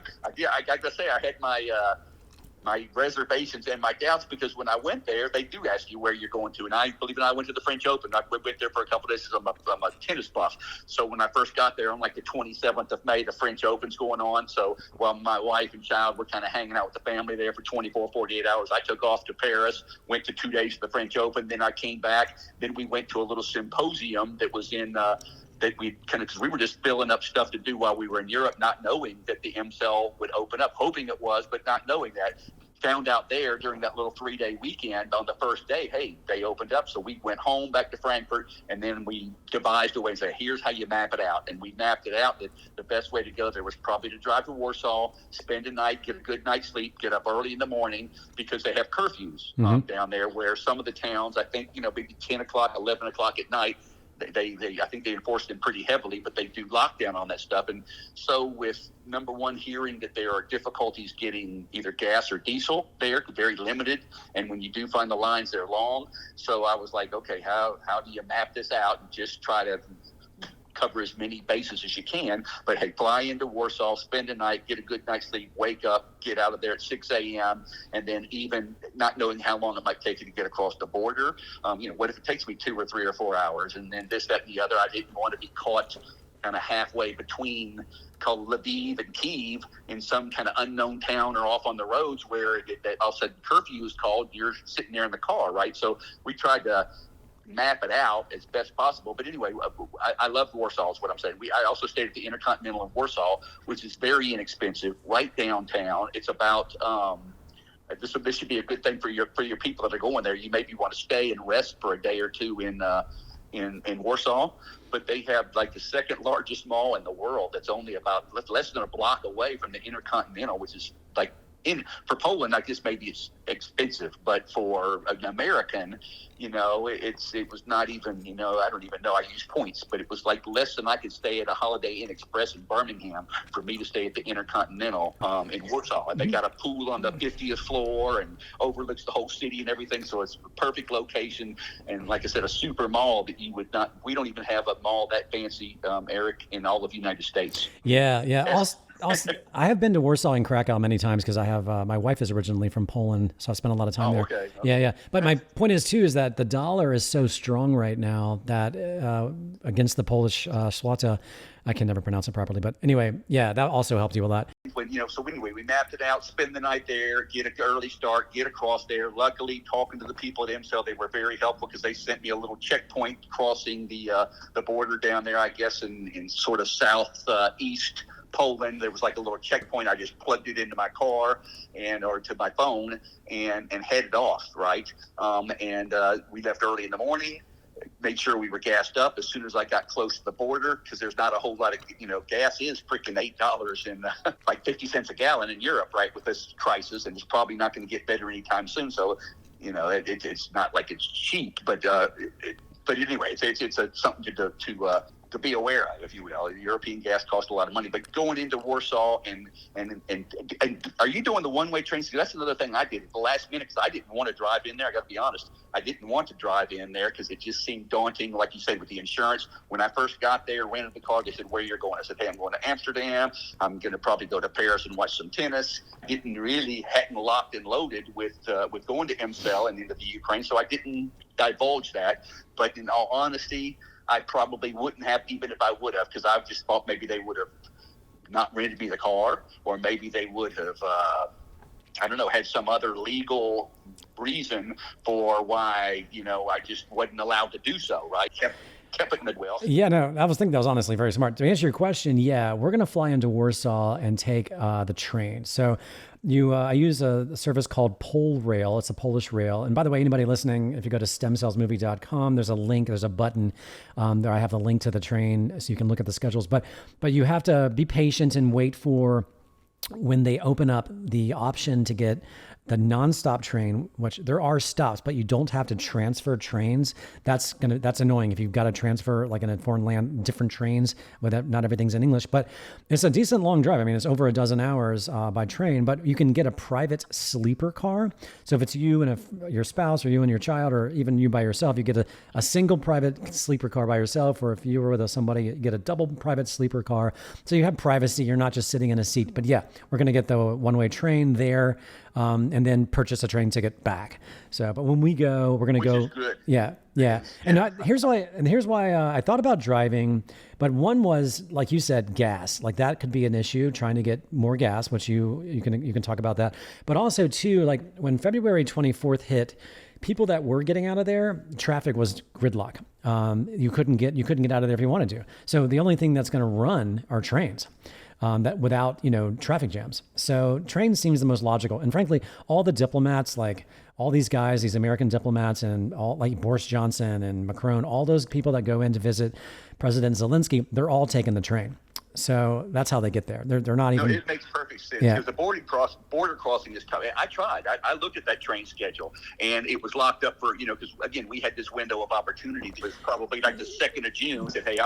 got to say, I had my reservations and my doubts, because when I went there, they do ask you where you're going to. And I believe it, I went to the French Open. I went there for a couple of days because I'm a tennis buff. So when I first got there on like the 27th of May, the French Open's going on. So while my wife and child were kind of hanging out with the family there for 24, 48 hours, I took off to Paris, went to 2 days of the French Open. Then I came back. Then we went to a little symposium that was in that we kind of, because we were just filling up stuff to do while we were in Europe, not knowing that the EmCell would open up, hoping it was, but not knowing that. found out there during that little 3-day weekend on the first day, hey, they opened up. So we went home back to Frankfurt, and then we devised a way to say, here's how you map it out. And we mapped it out that the best way to go there was probably to drive to Warsaw, spend a night, get a good night's sleep, get up early in the morning, because they have curfews down there, where some of the towns, I think, maybe 10 o'clock, 11 o'clock at night, they I think they enforce them pretty heavily, but they do lockdown on that stuff. And so with number one, hearing that there are difficulties getting either gas or diesel there, very limited, and when you do find the lines, they're long. So I was like, okay, how do you map this out and just try to cover as many bases as you can? But hey, fly into Warsaw, spend a night, get a good night's sleep, wake up, get out of there at 6 a.m., and then even not knowing how long it might take you to get across the border. What if it takes me 2 or 3 or 4 hours, and then this, that, and the other? I didn't want to be caught kind of halfway between called Lviv and Kiev in some kind of unknown town or off on the roads where that all of a sudden curfew is called. You're sitting there in the car, right? So we tried to map it out as best possible. But anyway, I love Warsaw is what I'm saying. I also stayed at the Intercontinental in Warsaw, which is very inexpensive, right downtown. It's about this should be a good thing for your people that are going there. You maybe want to stay and rest for a day or two in Warsaw, but they have like the second largest mall in the world that's only about less than a block away from the Intercontinental, which is like for Poland, I guess maybe it's expensive, but for an American, it was not even, I don't even know. I use points, but it was like less than I could stay at a Holiday Inn Express in Birmingham for me to stay at the Intercontinental in Warsaw. And they got a pool on the 50th floor and overlooks the whole city and everything. So it's a perfect location. And like I said, a super mall that you would not, we don't even have a mall that fancy, Eric, in all of the United States. Yeah. Also, I have been to Warsaw and Krakow many times because I have my wife is originally from Poland, so I spent a lot of time there. Okay. Yeah. But my point is too is that the dollar is so strong right now that against the Polish zloty, I can never pronounce it properly. But anyway, yeah, that also helped you a lot. So anyway, we mapped it out, spend the night there, get an early start, get across there. Luckily, talking to the people at EmCell, they were very helpful because they sent me a little checkpoint crossing the border down there, I guess, in sort of southeast Poland. There was like a little checkpoint. I just plugged it into my car or to my phone and headed off, right? We left early in the morning, made sure we were gassed up as soon as I got close to the border, because there's not a whole lot of, gas is freaking $8 and like 50 cents a gallon in Europe, right, with this crisis, and it's probably not going to get better anytime soon. So, it's not like it's cheap, but anyway, it's something to be aware of, if you will. European gas costs a lot of money, but going into Warsaw and are you doing the one-way trains? That's another thing I did at the last minute because I didn't want to drive in there. I got to be honest. I didn't want to drive in there because it just seemed daunting, like you said, with the insurance. When I first got there, rented the car, they said, where you're going? I said, hey, I'm going to Amsterdam. I'm going to probably go to Paris and watch some tennis. Hadn't locked and loaded with going to EmCell and into the Ukraine, so I didn't divulge that. But in all honesty, I probably wouldn't have, even if I would have, because I just thought maybe they would have not rented me the car, or maybe they would have, had some other legal reason for why, I just wasn't allowed to do so, right? Kept it midwell. Yeah, no, I was thinking that was honestly very smart. To answer your question, yeah, we're going to fly into Warsaw and take the train. So I use a service called PolRail. It's a Polish rail. And by the way, anybody listening, if you go to stemcellsmovie.com, there's a link, there's a button there. I have the link to the train so you can look at the schedules. But you have to be patient and wait for when they open up the option to get the nonstop train, which there are stops, but you don't have to transfer trains. That's annoying if you've got to transfer like in a foreign land, different trains with not everything's in English, but it's a decent long drive. I mean, it's over a dozen hours by train, but you can get a private sleeper car. So if it's you and your spouse, or you and your child, or even you by yourself, you get a single private sleeper car by yourself, or if you were with somebody, you get a double private sleeper car. So you have privacy. You're not just sitting in a seat. But yeah, we're going to get the one-way train there. And then purchase a train ticket back. So, but when we go, we're going to go. Good. Yeah. And here's why I thought about driving. But one was, like you said, gas. Like that could be an issue, trying to get more gas, which you can talk about that. But also too, like when February 24th hit, people that were getting out of there, traffic was gridlock. You couldn't get out of there if you wanted to. So the only thing that's going to run are trains. that without, traffic jams. So train seems the most logical. And frankly, all the diplomats, like all these guys, these American diplomats and all like Boris Johnson and Macron, all those people that go in to visit President Zelensky, they're all taking the train. So that's how they get there. They're not even. No, it makes perfect sense because the border crossing is tough. I tried. I looked at that train schedule, and it was locked up for because again we had this window of opportunity. It was probably like the 2nd of June. Said, hey,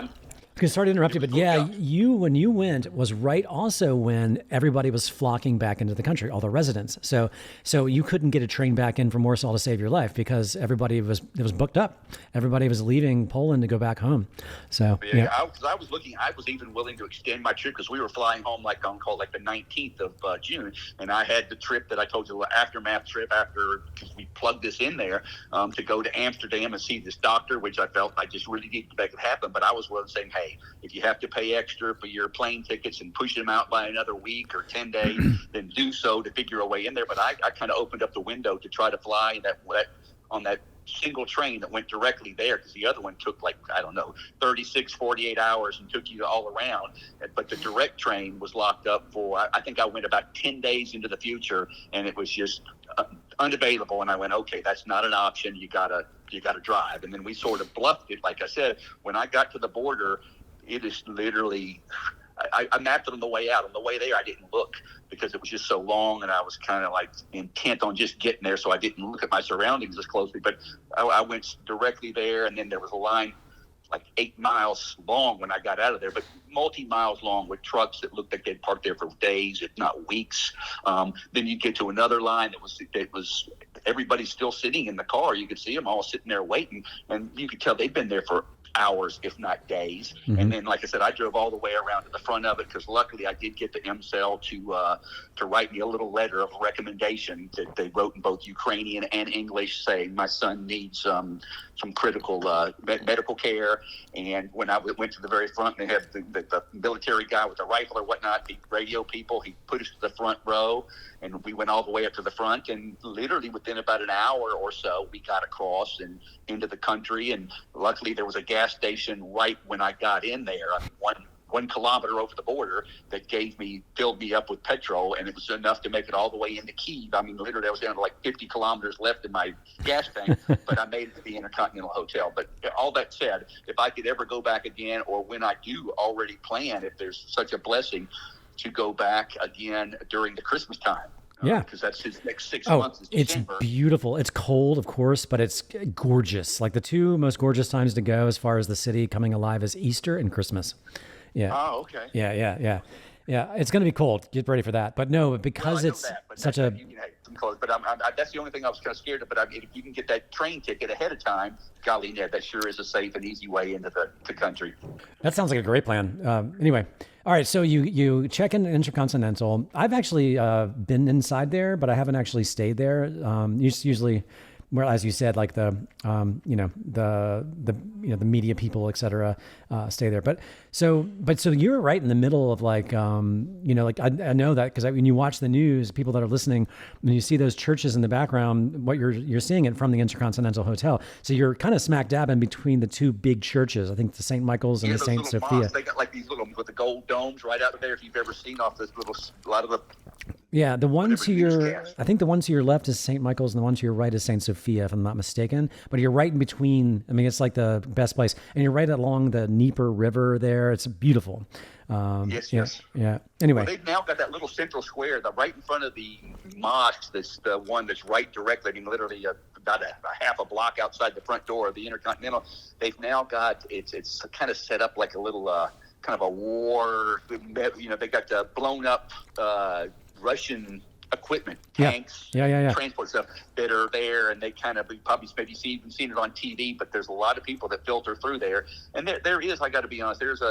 Sorry to interrupt you, but when you went was right also when everybody was flocking back into the country, all the residents. So you couldn't get a train back in from Warsaw to save your life because it was booked up. Everybody was leaving Poland to go back home. So I was looking. I was even willing to extend my trip because we were flying home like on call like the 19th of June, and I had the trip that I told you, the aftermath trip because we plugged this in there to go to Amsterdam and see this doctor, which I felt I just really needed to make it happen. But I was willing to say, hey, if you have to pay extra for your plane tickets and push them out by another week or 10 days, then do so to figure a way in there. But I kind of opened up the window to try to fly on that single train that went directly there because the other one took 48 hours and took you all around. But the direct train was locked up for, I think I went about 10 days into the future and it was just unavailable. And I went, okay, that's not an option. You gotta drive. And then we sort of bluffed it. Like I said, when I got to the border, it is literally, I mapped it on the way out. On the way there, I didn't look because it was just so long, and I was kind of like intent on just getting there, so I didn't look at my surroundings as closely. But I went directly there, and then there was a line like 8 miles long when I got out of there, but multi-miles long with trucks that looked like they'd parked there for days, if not weeks. Then you get to another line that was everybody's still sitting in the car. You could see them all sitting there waiting, and you could tell they'd been there for hours, if not days. Mm-hmm. And then, like I said, I drove all the way around to the front of it because luckily I did get the EmCell to write me a little letter of recommendation that they wrote in both Ukrainian and English saying my son needs some critical medical care. And when I went to the very front, they had the military guy with the rifle or whatnot, the radio people, he put us to the front row, and we went all the way up to the front, and literally within about an hour or so, we got across and into the country. And luckily there was a gas station right when I got in there. I mean, 1 kilometer over the border that filled me up with petrol, and it was enough to make it all the way into Kiev. I mean, literally I was down to like 50 kilometers left in my gas tank, but I made it to the Intercontinental Hotel. But all that said, if I could ever go back again, or when I do already plan, if there's such a blessing, to go back again during the Christmas time. Yeah. Because that's his next 6 months is December. It's beautiful. It's cold, of course, but it's gorgeous. Like the two most gorgeous times to go as far as the city coming alive is Easter and Christmas. Yeah. Oh, okay. Yeah. It's going to be cold. Get ready for that. But no, because it's such a... But that's the only thing I was kind of scared of. But if you can get that train ticket ahead of time, golly, Ned, that sure is a safe and easy way into the country. That sounds like a great plan. Anyway, all right. So you check in Intercontinental. I've actually been inside there, but I haven't actually stayed there. Usually, well, as you said, like the media people, et cetera, stay there. But so you're right in the middle of like I know that because when you watch the news, people that are listening, when you see those churches in the background, what you're seeing it from the Intercontinental Hotel. So you're kind of smack dab in between the two big churches. I think the St. Michael's and the St. Sophia. Mosques, they got like these little with the gold domes right out there. If you've ever seen off this a lot of the. Yeah, the one to your left is St. Michael's and the one to your right is St. Sophia, if I'm not mistaken. But you're right in between. I mean, it's like the best place. And you're right along the Dnieper River there. It's beautiful. Yes. Yeah. Anyway. Well, they've now got that little central square right in front of the mosque. That's the one that's right directly, I mean, literally about a half a block outside the front door of the Intercontinental. They've now got, it's kind of set up like a little kind of a war, they got blown up Russian equipment, tanks, transport stuff that are there, and they kind of probably maybe even seen it on TV, but there's a lot of people that filter through there. And there is, I got to be honest, there's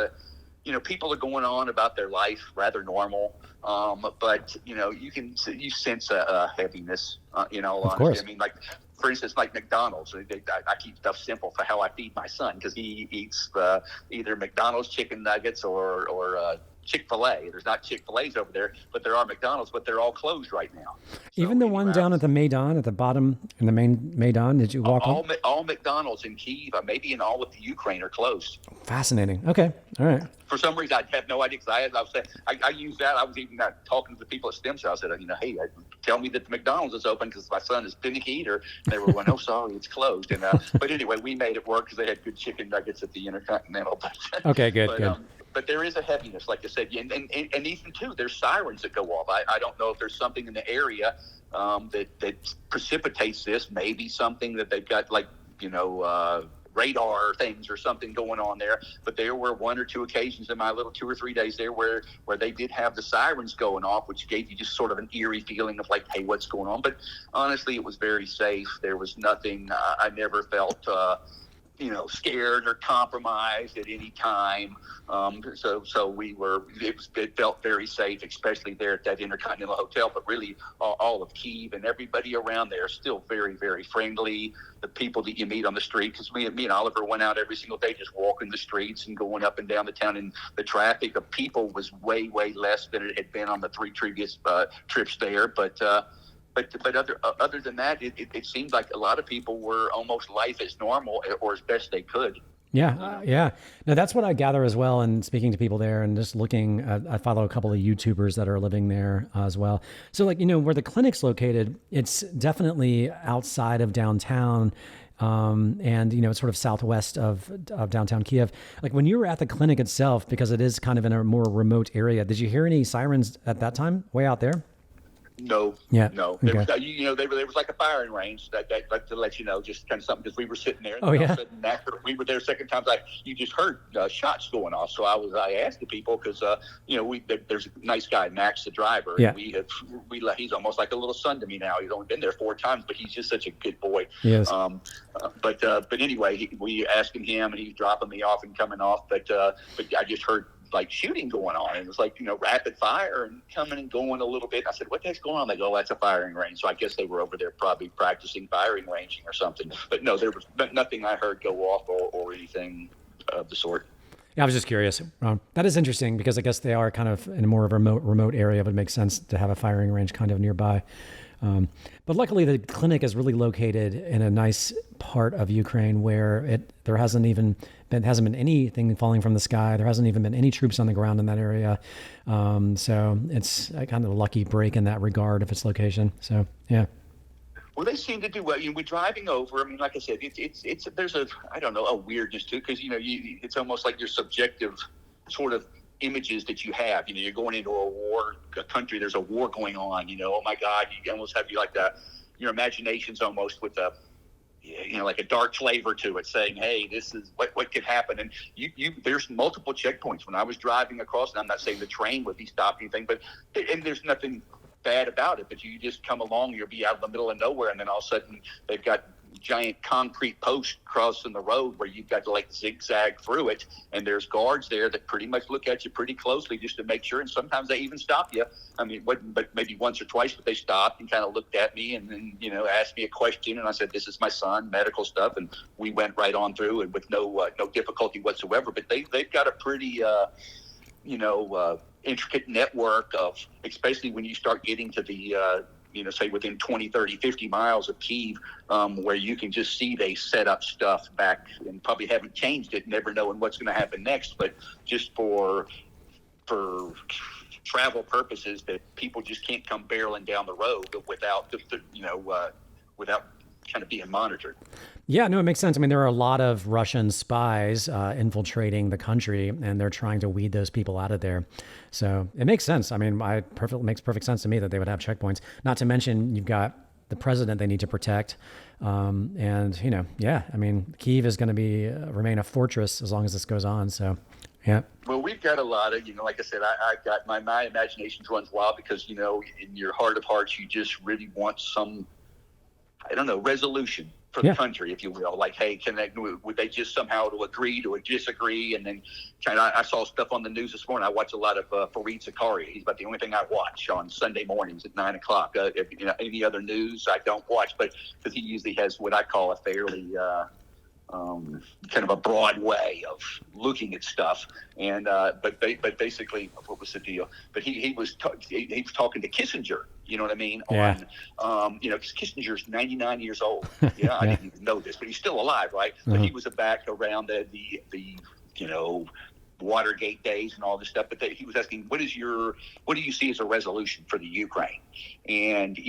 people are going on about their life rather normal, but you sense a heaviness, Of course. I mean, like, for instance, like McDonald's, I keep stuff simple for how I feed my son because he eats either McDonald's chicken nuggets or Chick-fil-A. There's not Chick-fil-A's over there, but there are McDonald's, but they're all closed right now. Even the one down at the Maidan, at the bottom in the main Maidan, did you walk on? All McDonald's in Kiev, maybe in all of the Ukraine, are closed. Fascinating. Okay. All right. For some reason, I have no idea, because I used that. I was even talking to the people at Stem Cell. I said, hey, tell me that the McDonald's is open because my son is finicky eater. And they were going, oh, sorry, it's closed. And but anyway, we made it work because they had good chicken nuggets at the Intercontinental. Okay, good. But there is a heaviness, like I said, and even too, there's sirens that go off. I don't know if there's something in the area that precipitates this. Maybe something that they've got, like, radar things or something going on there. But there were one or two occasions in my little 2 or 3 days there where they did have the sirens going off, which gave you just sort of an eerie feeling of like, hey, what's going on? But honestly, it was very safe. There was nothing. I never felt scared or compromised at any time. So we were. It felt very safe, especially there at that Intercontinental Hotel. But really, all of Kiev and everybody around there are still very, very friendly. The people that you meet on the street, because me and Oliver went out every single day, just walking the streets and going up and down the town. And the traffic of people was way, way less than it had been on the 3 previous trips there. But other than that, it seemed like a lot of people were almost life as normal or as best they could. Yeah. No, that's what I gather as well. And speaking to people there and just looking, I follow a couple of YouTubers that are living there as well. So where the clinic's located, it's definitely outside of downtown. And it's sort of southwest of downtown Kiev. Like when you were at the clinic itself, because it is kind of in a more remote area, did you hear any sirens at that time way out there? No. Yeah. No. Okay. There was like a firing range that to let you know, just kind of something, because we were sitting there. And all of a sudden, after we were there second time, you just heard shots going off. So I asked the people, because there's a nice guy, Max, the driver. Yeah. And he's almost like a little son to me now. He's only been there 4 times, but he's just such a good boy. Yes. But anyway, we asking him, and he's dropping me off and coming off. But I just heard like shooting going on, and it was like rapid fire and coming and going a little bit. I said, what the heck's going on? They go, that's a firing range. So I guess they were over there probably practicing firing ranging or something. But no, there was nothing I heard go off or anything of the sort. Yeah, I was just curious. That is interesting, because I guess they are kind of in a more of a remote area, but it makes sense to have a firing range kind of nearby. But luckily, the clinic is really located in a nice part of Ukraine where there hasn't been anything falling from the sky. There hasn't even been any troops on the ground in that area. So it's a kind of a lucky break in that regard of its location. So, yeah. Well, they seem to do well. We're driving over. I mean, like I said, there's a weirdness to it, because it's almost like your subjective sort of images that you have. You're going into a country. There's a war going on. Oh my God, you almost have your imagination's almost with a like a dark flavor to it, saying, hey, this is what could happen. And there's multiple checkpoints when I was driving across, and I'm not saying the train would be stopped or anything, and there's nothing bad about it, but you just come along, you'll be out in the middle of nowhere, and then all of a sudden they've got giant concrete posts crossing the road where you've got to like zigzag through it, and there's guards there that pretty much look at you pretty closely just to make sure, and sometimes they even stop you. I mean, but maybe once or twice, but they stopped and kind of looked at me and then asked me a question, and I said, this is my son, medical stuff, and we went right on through, and with no difficulty whatsoever. But they've got a pretty intricate network of, especially when you start getting to the say within 20, 30, 50 miles of Kiev, where you can just see they set up stuff back and probably haven't changed it, never knowing what's going to happen next. But just for travel purposes, that people just can't come barreling down the road without without kind of being monitored. Yeah, no, it makes sense. I mean, there are a lot of Russian spies infiltrating the country, and they're trying to weed those people out of there. So it makes sense. I mean, it makes perfect sense to me that they would have checkpoints. Not to mention, you've got the president they need to protect. I mean, Kiev is going to remain a fortress as long as this goes on. So, yeah. Well, we've got a lot of, like I said, I've got my imagination runs wild, because, in your heart of hearts, you just really want some, resolution for the country, if you will. Like, hey, would they just somehow to agree to disagree? And then I saw stuff on the news this morning. I watch a lot of Fareed Zakaria. He's about the only thing I watch on Sunday mornings at 9:00. Any other news I don't watch, but because he usually has what I call a fairly kind of a broad way of looking at stuff. And but basically, what was the deal? But he was talking to Kissinger. You know what I mean? Yeah. On because Kissinger's 99 years old. Yeah, I didn't even know this, but he's still alive, right? But he was back around the Watergate days and all this stuff. But he was asking, what do you see as a resolution for the Ukraine? And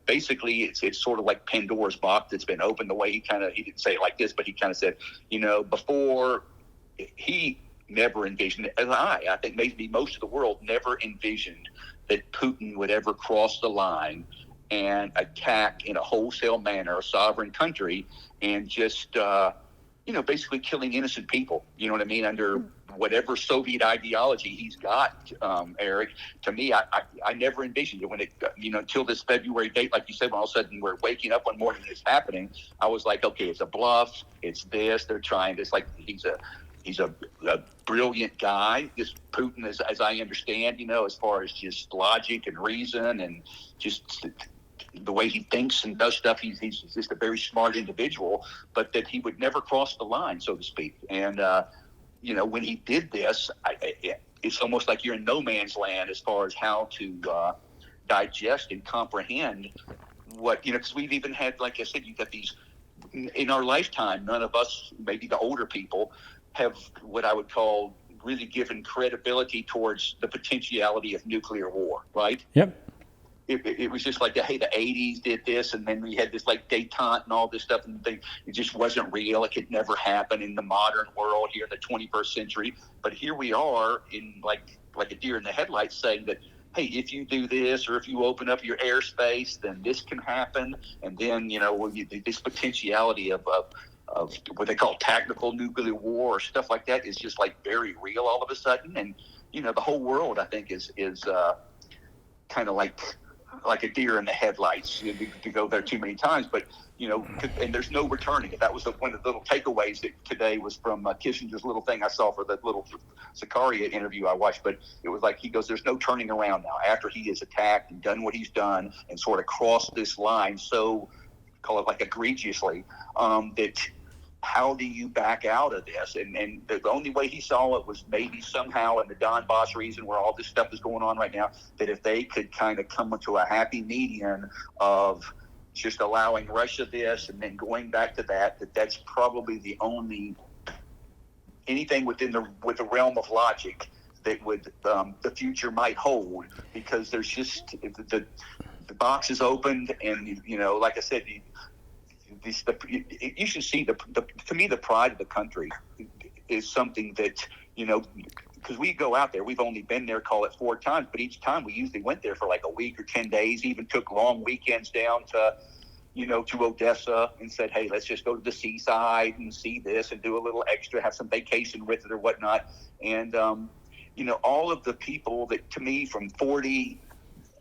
basically, it's sort of like Pandora's box that's been opened. The way he didn't say it like this, but he kind of said, before he never envisioned, as I think maybe most of the world never envisioned that Putin would ever cross the line and attack in a wholesale manner a sovereign country and just basically killing innocent people. You know what I mean? Under whatever Soviet ideology he's got, Eric. To me, I never envisioned it when it, until this February date, like you said, when all of a sudden we're waking up one morning and it's happening. I was like, okay, it's a bluff. It's this. They're trying this. Like he's a brilliant guy. This Putin, as I understand, as far as just logic and reason and just the way he thinks and does stuff, he's just a very smart individual, but that he would never cross the line, so to speak. And, when he did this, it's almost like you're in no man's land as far as how to digest and comprehend what, because we've even had, like I said, you got these, in our lifetime, none of us, maybe the older people, have what I would call really given credibility towards the potentiality of nuclear war, right? Yep. It was just like, hey, the 80s did this, and then we had this like detente and all this stuff, and it just wasn't real. It could never happen in the modern world here in the 21st century. But here we are in like a deer in the headlights saying that, hey, if you do this or if you open up your airspace, then this can happen. And then, this potentiality of what they call tactical nuclear war or stuff like that is just like very real all of a sudden. And, the whole world, I think, is kind of like a deer in the headlights, to go there too many times, but and there's no returning it. That was one of the little takeaways that today was from Kissinger's little thing I saw for that little Zakaria interview I watched. But it was like, he goes, there's no turning around now after he has attacked and done what he's done and sort of crossed this line, so call it like egregiously, that how do you back out of this? And the only way he saw it was maybe somehow in the Donbass region where all this stuff is going on right now, that if they could kind of come to a happy median of just allowing Russia this and then going back to that's probably the only anything with the realm of logic that would the future might hold, because there's just the box is opened, and like I said, you should see to me the pride of the country is something that because we go out there, we've only been there, call it 4 times, but each time we usually went there for like a week or 10 days, even took long weekends down to to Odessa and said, hey, let's just go to the seaside and see this and do a little extra, have some vacation with it or whatnot. And all of the people that, to me, from 40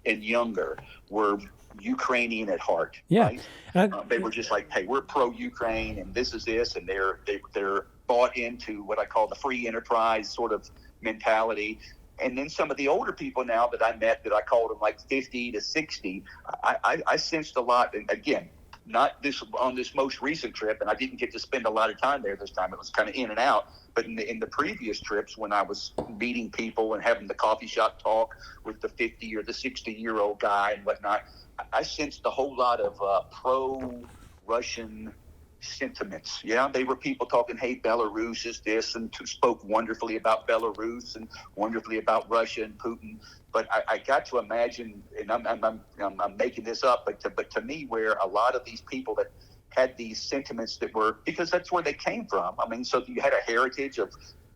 and younger were Ukrainian at heart. Yeah. Right? They were just like, hey, we're pro-Ukraine and this is this, and they're bought into what I call the free enterprise sort of mentality. And then some of the older people now that I met, that I called them like 50 to 60, I sensed a lot. And again, not this on this most recent trip, and I didn't get to spend a lot of time there this time. It was kind of in and out. But in the previous trips, when I was meeting people and having the coffee shop talk with the 50 or the 60-year-old guy and whatnot, I sensed a whole lot of pro-Russian sentiments. Yeah, they were people talking, hey, Belarus is this, and spoke wonderfully about Belarus and wonderfully about Russia and Putin. But I got to imagine, and I'm making this up, but to me, where a lot of these people that had these sentiments that were, because that's where they came from. I mean, so you had a heritage of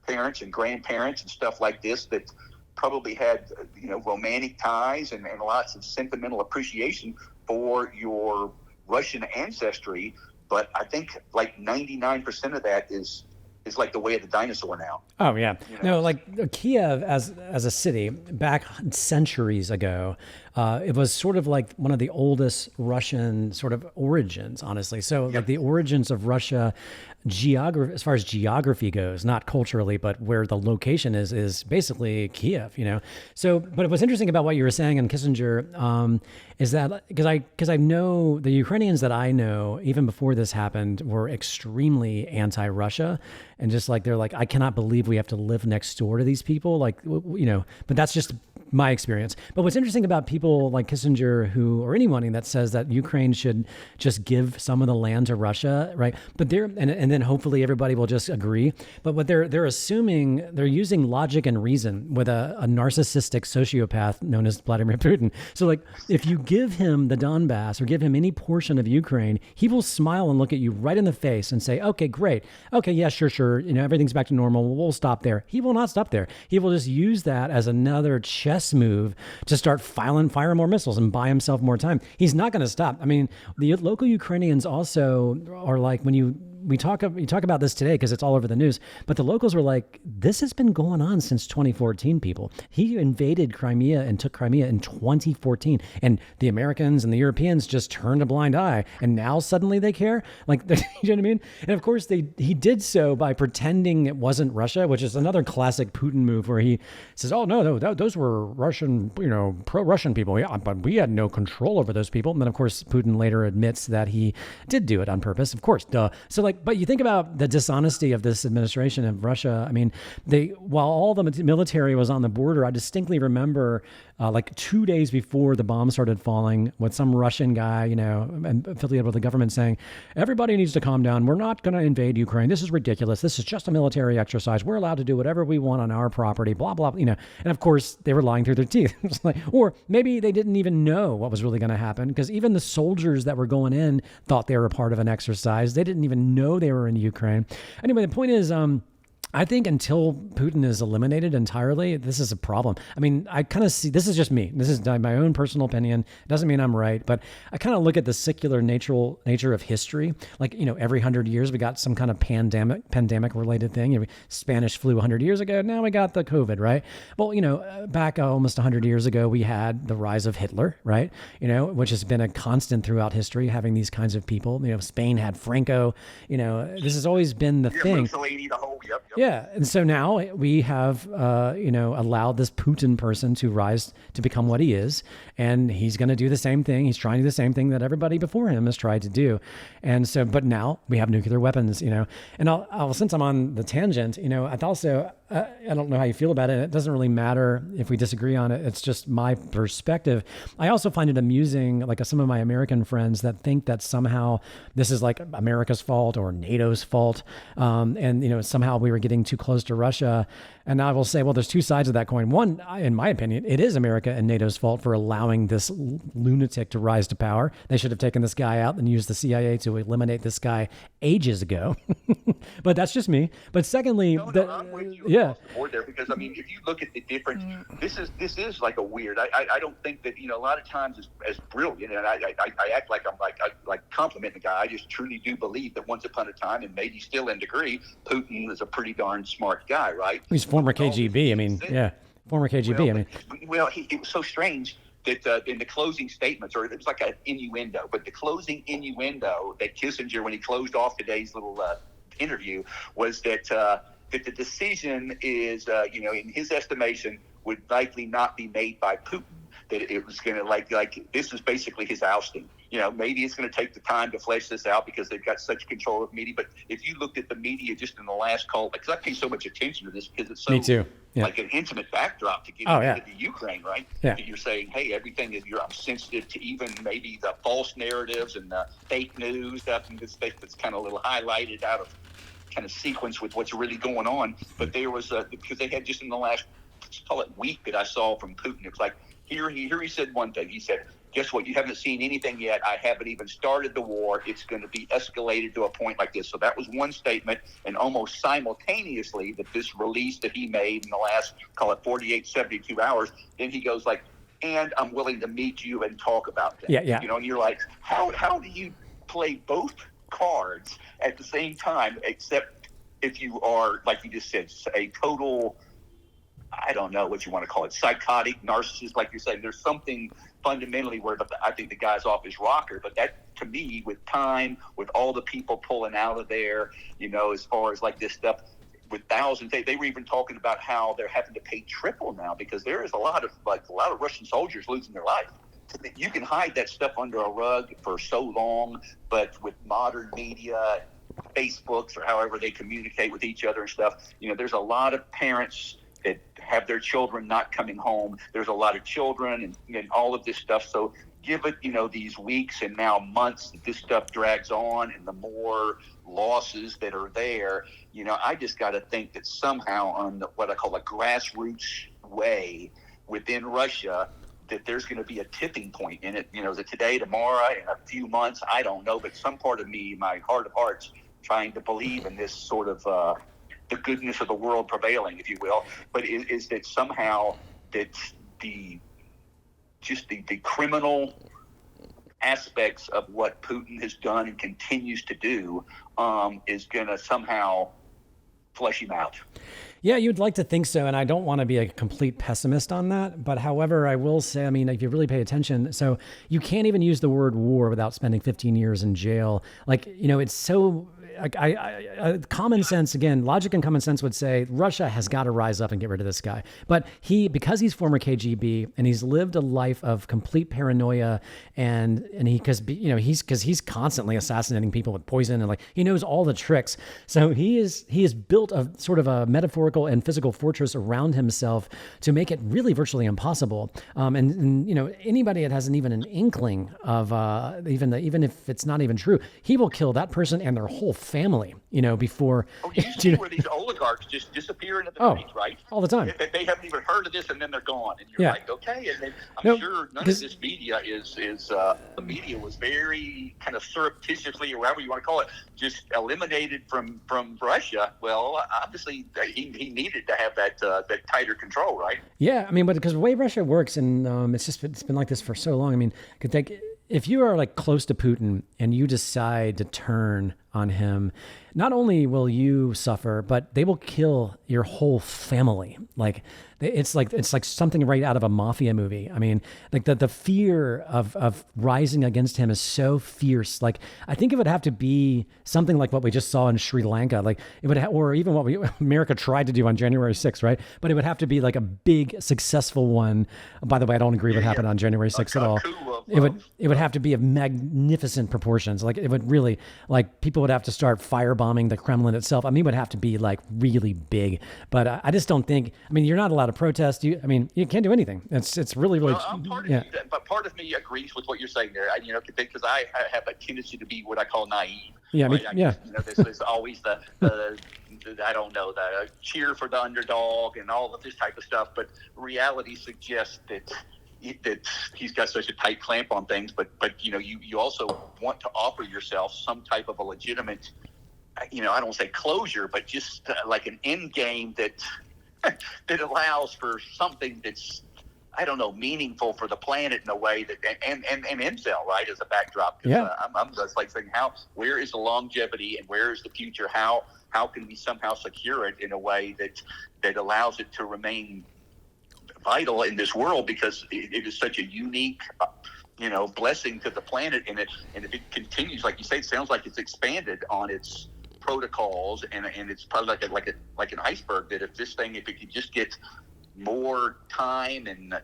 parents and grandparents and stuff like this that probably had, romantic ties and lots of sentimental appreciation for your Russian ancestry. But I think like 99% of that is like the way of the dinosaur now. Oh yeah. No, like Kiev as a city back centuries ago, it was sort of like one of the oldest Russian sort of origins, honestly. So like the origins of Russia as far as geography goes, not culturally, but where the location is basically Kiev, So, but what's interesting about what you were saying on Kissinger is that because I know the Ukrainians that I know, even before this happened, were extremely anti-Russia, and just like they're like, I cannot believe we have to live next door to these people, like But that's just my experience. But what's interesting about people like Kissinger, or anyone that says that Ukraine should just give some of the land to Russia, right? But and then hopefully everybody will just agree. But what they're assuming, they're using logic and reason with a narcissistic sociopath known as Vladimir Putin. So like, if you give him the Donbass or give him any portion of Ukraine, he will smile and look at you right in the face and say, okay, great. Okay, yeah, sure. Everything's back to normal. We'll stop there. He will not stop there. He will just use that as another chess move to start firing more missiles and buy himself more time. He's not going to stop. I mean, the local Ukrainians also are like, we talk about this today because it's all over the news, but the locals were like, this has been going on since 2014, people. He invaded Crimea and took Crimea in 2014, and the Americans and the Europeans just turned a blind eye, and now suddenly they care? Like, you know what I mean? And of course, he did so by pretending it wasn't Russia, which is another classic Putin move where he says, oh, no, those were Russian, pro-Russian people. Yeah, but we had no control over those people. And then, of course, Putin later admits that he did do it on purpose. Of course, duh. So, like, but you think about the dishonesty of this administration of Russia. I mean, while all the military was on the border, I distinctly remember like 2 days before the bombs started falling, with some Russian guy, and affiliated with the government saying, everybody needs to calm down. We're not going to invade Ukraine. This is ridiculous. This is just a military exercise. We're allowed to do whatever we want on our property, blah, blah, And of course, they were lying through their teeth. Or maybe they didn't even know what was really going to happen, because even the soldiers that were going in thought they were part of an exercise. They didn't even know they were in Ukraine. Anyway, the point is, I think until Putin is eliminated entirely, this is a problem. I mean, I kind of see, this is just me. This is my own personal opinion. It doesn't mean I'm right, but I kind of look at the secular nature of history. Like, every 100 years we got some kind of pandemic related thing. Spanish flu 100 years ago. Now we got the COVID, right? Well, back almost 100 years ago, we had the rise of Hitler, right? Which has been a constant throughout history, having these kinds of people. Spain had Franco. This has always been the thing. Mussolini, the whole, yep. Yeah. And so now we have, allowed this Putin person to rise to become what he is. And he's going to do the same thing. He's trying to do the same thing that everybody before him has tried to do. And so, but now we have nuclear weapons, and I'll since I'm on the tangent, I'd also, I don't know how you feel about it. It doesn't really matter if we disagree on it. It's just my perspective. I also find it amusing, like some of my American friends that think that somehow this is like America's fault or NATO's fault. And, somehow we were getting too close to Russia. And I will say, well, there's two sides of that coin. One, in my opinion, it is America and NATO's fault for allowing this lunatic to rise to power. They should have taken this guy out and used the CIA to eliminate this guy ages ago. But that's just me. But secondly, I'm with you across the board there, because I mean, if you look at the difference, this is like a weird. I don't think that a lot of times as brilliant, and I act like I'm like complimenting the guy. I just truly do believe that once upon a time, and maybe still in degree, Putin is a pretty darn smart guy, right? He's former KGB. I mean, yeah, former KGB. Well, it was so strange that in the closing statements, or it was like an innuendo, but the closing innuendo that Kissinger, when he closed off today's little interview, was that that the decision is, in his estimation, would likely not be made by Putin. That it was going to like this is basically his ousting. Maybe it's going to take the time to flesh this out because they've got such control of media. But if you looked at the media just in the last call, because I pay so much attention to this because it's so Me too. Yeah. like an intimate backdrop to give to the Ukraine, right? Yeah. You're saying, hey, everything is. I'm sensitive to even maybe the false narratives and the fake news stuff, and this stuff that's kind of a little highlighted out of kind of sequence with what's really going on. But there was because they had just in the last, let's call it week, that I saw from Putin. It was like here he said one thing. He said, guess what? You haven't seen anything yet. I haven't even started the war. It's going to be escalated to a point like this. So that was one statement. And almost simultaneously, that this release that he made in the last, call it 48, 72 hours, then he goes like, and I'm willing to meet you and talk about that. Yeah. And you're like, how do you play both cards at the same time, except if you are, like you just said, a total, I don't know what you want to call it, psychotic, narcissist, like you're saying. There's something fundamentally where I think the guy's off his rocker. But that, to me, with time, with all the people pulling out of there, as far as like this stuff, with thousands, they were even talking about how they're having to pay triple now because there is a lot of Russian soldiers losing their life. You can hide that stuff under a rug for so long, but with modern media, Facebooks, or however they communicate with each other and stuff, there's a lot of parents that have their children not coming home. There's a lot of children and all of this stuff. So give it, these weeks and now months that this stuff drags on, and the more losses that are there, I just got to think that somehow on what I call a grassroots way within Russia, that there's going to be a tipping point in it. Is it today, tomorrow, in a few months? I don't know. But some part of me, my heart of hearts, trying to believe in this sort of the goodness of the world prevailing, if you will. But is that somehow that the criminal aspects of what Putin has done and continues to do is going to somehow flesh him out. Yeah, you'd like to think so. And I don't want to be a complete pessimist on that. But however, I will say, if you really pay attention, so you can't even use the word war without spending 15 years in jail. It's so... common sense, again, logic and common sense would say Russia has got to rise up and get rid of this guy. But because he's former KGB and he's lived a life of complete paranoia, and he's constantly assassinating people with poison, and he knows all the tricks. So he has built a sort of a metaphorical and physical fortress around himself to make it really virtually impossible. And anybody that has even an inkling of even if it's not even true, he will kill that person and their whole family, before... Oh, you see where these oligarchs just disappear into the night, right? All the time. They haven't even heard of this, and then they're gone. And you're like, okay. And then I'm sure none of this media the media was very kind of surreptitiously, or whatever you want to call it, just eliminated from Russia. Well, obviously, he needed to have that tighter control, right? Yeah, but because the way Russia works, and it's been like this for so long. If you are close to Putin and you decide to turn on him, not only will you suffer, but they will kill your whole family. It's like something right out of a mafia movie. The fear of rising against him is so fierce. I think it would have to be something like what we just saw in Sri Lanka. It would, or even what America tried to do on January 6th, right? But it would have to be a big successful one. By the way, I don't agree what happened on January 6th at all. It would have to be of magnificent proportions. It would really, people would have to start firebombing the Kremlin itself. It would have to be really big. But I just don't think. You're not allowed to protest. You can't do anything. It's really. But part of me agrees with what you're saying there. Because I have a tendency to be what I call naive. Yeah, right? There's always the I don't know, the cheer for the underdog and all of this type of stuff. But reality suggests that he's got such a tight clamp on things, but you also want to offer yourself some type of a legitimate, I don't say closure, but just like an end game that allows for something that's, I don't know, meaningful for the planet in a way that, and EmCell, right, as a backdrop. Yeah. I'm just saying, where is the longevity and where is the future? How can we somehow secure it in a way that allows it to remain vital in this world, because it is such a unique, blessing to the planet. And if it continues, like you say, it sounds like it's expanded on its protocols, and it's probably like an iceberg. That if it could just get more time and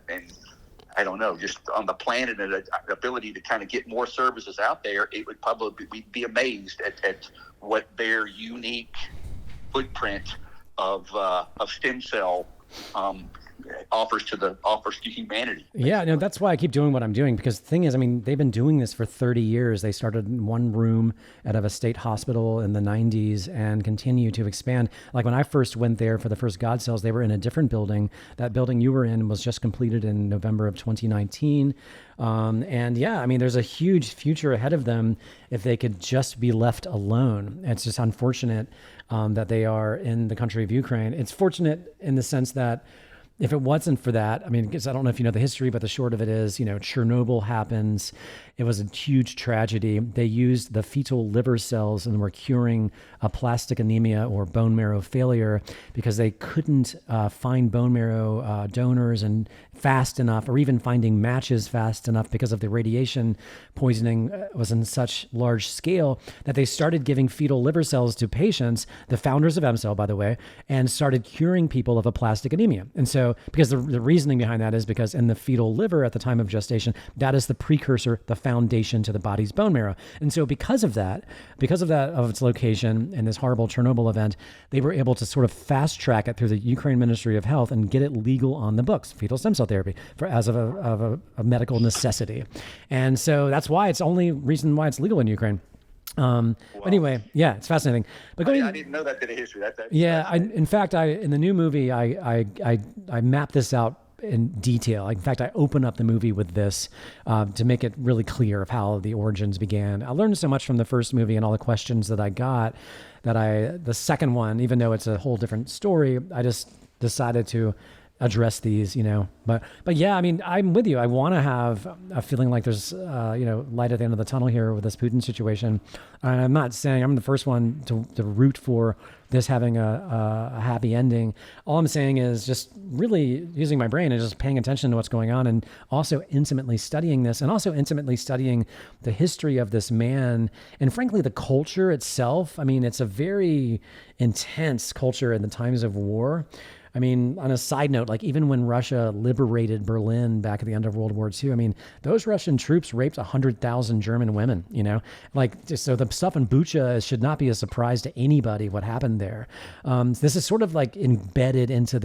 I don't know, just on the planet and an ability to kind of get more services out there, it would probably we'd be amazed at what their unique footprint of stem cell offers to humanity. Yeah, no, that's why I keep doing what I'm doing, because the thing is, they've been doing this for 30 years. They started in one room out of a state hospital in the 90s and continue to expand. When I first went there for the first God cells, they were in a different building. That building you were in was just completed in November of 2019. There's a huge future ahead of them if they could just be left alone. It's just unfortunate that they are in the country of Ukraine. It's fortunate in the sense that if it wasn't for that, I mean, because I don't know if you know the history, but the short of it is, Chernobyl happens. It was a huge tragedy. They used the fetal liver cells and were curing aplastic anemia or bone marrow failure because they couldn't find bone marrow donors and fast enough, or even finding matches fast enough because of the radiation poisoning was in such large scale that they started giving fetal liver cells to patients, the founders of EmCell, by the way, and started curing people of aplastic anemia. And so, because the reasoning behind that is because in the fetal liver at the time of gestation, that is the precursor, the foundation to the body's bone marrow. And so because of that, of its location and this horrible Chernobyl event, they were able to sort of fast track it through the Ukraine Ministry of Health and get it legal on the books, fetal stem cell therapy, as of a medical necessity. And so that's why it's only reason why it's legal in Ukraine. Wow. Anyway, yeah, it's fascinating. But I didn't know that bit of history. In fact, in the new movie, I mapped this out in detail. In fact, I open up the movie with this to make it really clear of how the origins began. I learned so much from the first movie and all the questions that I got that the second one, even though it's a whole different story, I just decided to address these, but yeah, I mean, I'm with you. I want to have a feeling like there's, light at the end of the tunnel here with this Putin situation. And I'm not saying I'm the first one to root for this having a happy ending. All I'm saying is just really using my brain and just paying attention to what's going on, and also intimately studying this, and also intimately studying the history of this man, and frankly, the culture itself. I mean, it's a very intense culture in the times of war. I mean, on a side note, like even when Russia liberated Berlin back at the end of World War II, I mean, those Russian troops raped 100,000 German women, so the stuff in Bucha should not be a surprise to anybody what happened there. This is sort of like embedded into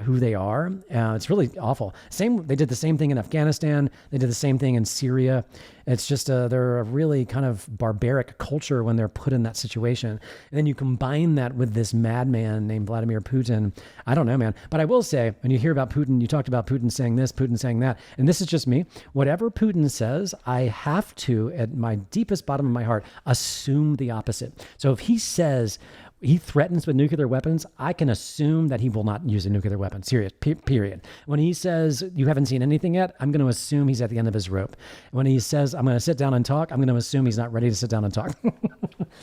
who they are. It's really awful. They did the same thing in Afghanistan. They did the same thing in Syria. It's just they're a really kind of barbaric culture when they're put in that situation. And then you combine that with this madman named Vladimir Putin. I don't know, man. But I will say, when you hear about Putin, you talked about Putin saying this, Putin saying that, and this is just me. Whatever Putin says, I have to, at my deepest bottom of my heart, assume the opposite. So if he says he threatens with nuclear weapons, I can assume that he will not use a nuclear weapon. Serious, period. When he says you haven't seen anything yet, I'm going to assume he's at the end of his rope. When he says I'm going to sit down and talk, I'm going to assume he's not ready to sit down and talk.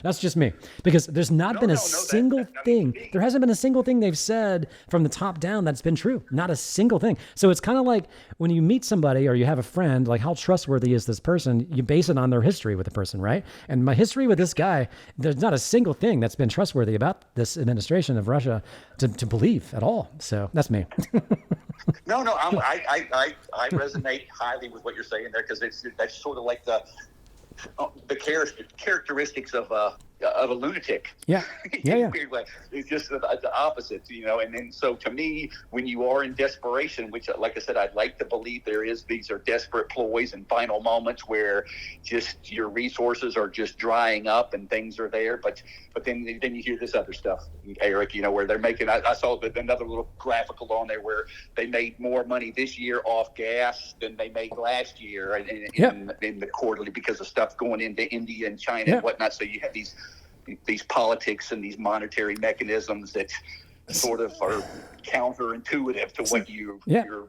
That's just me. Because there's not been a single thing. There hasn't been a single thing they've said from the top down that's been true. Not a single thing. So it's kind of like when you meet somebody or you have a friend, like how trustworthy is this person? You base it on their history with the person, right? And my history with this guy, there's not a single thing that's been trustworthy about this administration of Russia to believe at all. So that's me. No, I resonate highly with what you're saying there, because that's sort of like the characteristics of a lunatic. Yeah. It's just the opposite, And then so to me, when you are in desperation, which, like I said, I'd like to believe these are desperate ploys and final moments where just your resources are just drying up and things are there. But then you hear this other stuff, Eric, where they're making. I saw another little graphical on there where they made more money this year off gas than they made last year in the quarterly because of stuff going into India and China and whatnot. So you have these politics and these monetary mechanisms that sort of are counterintuitive to what you're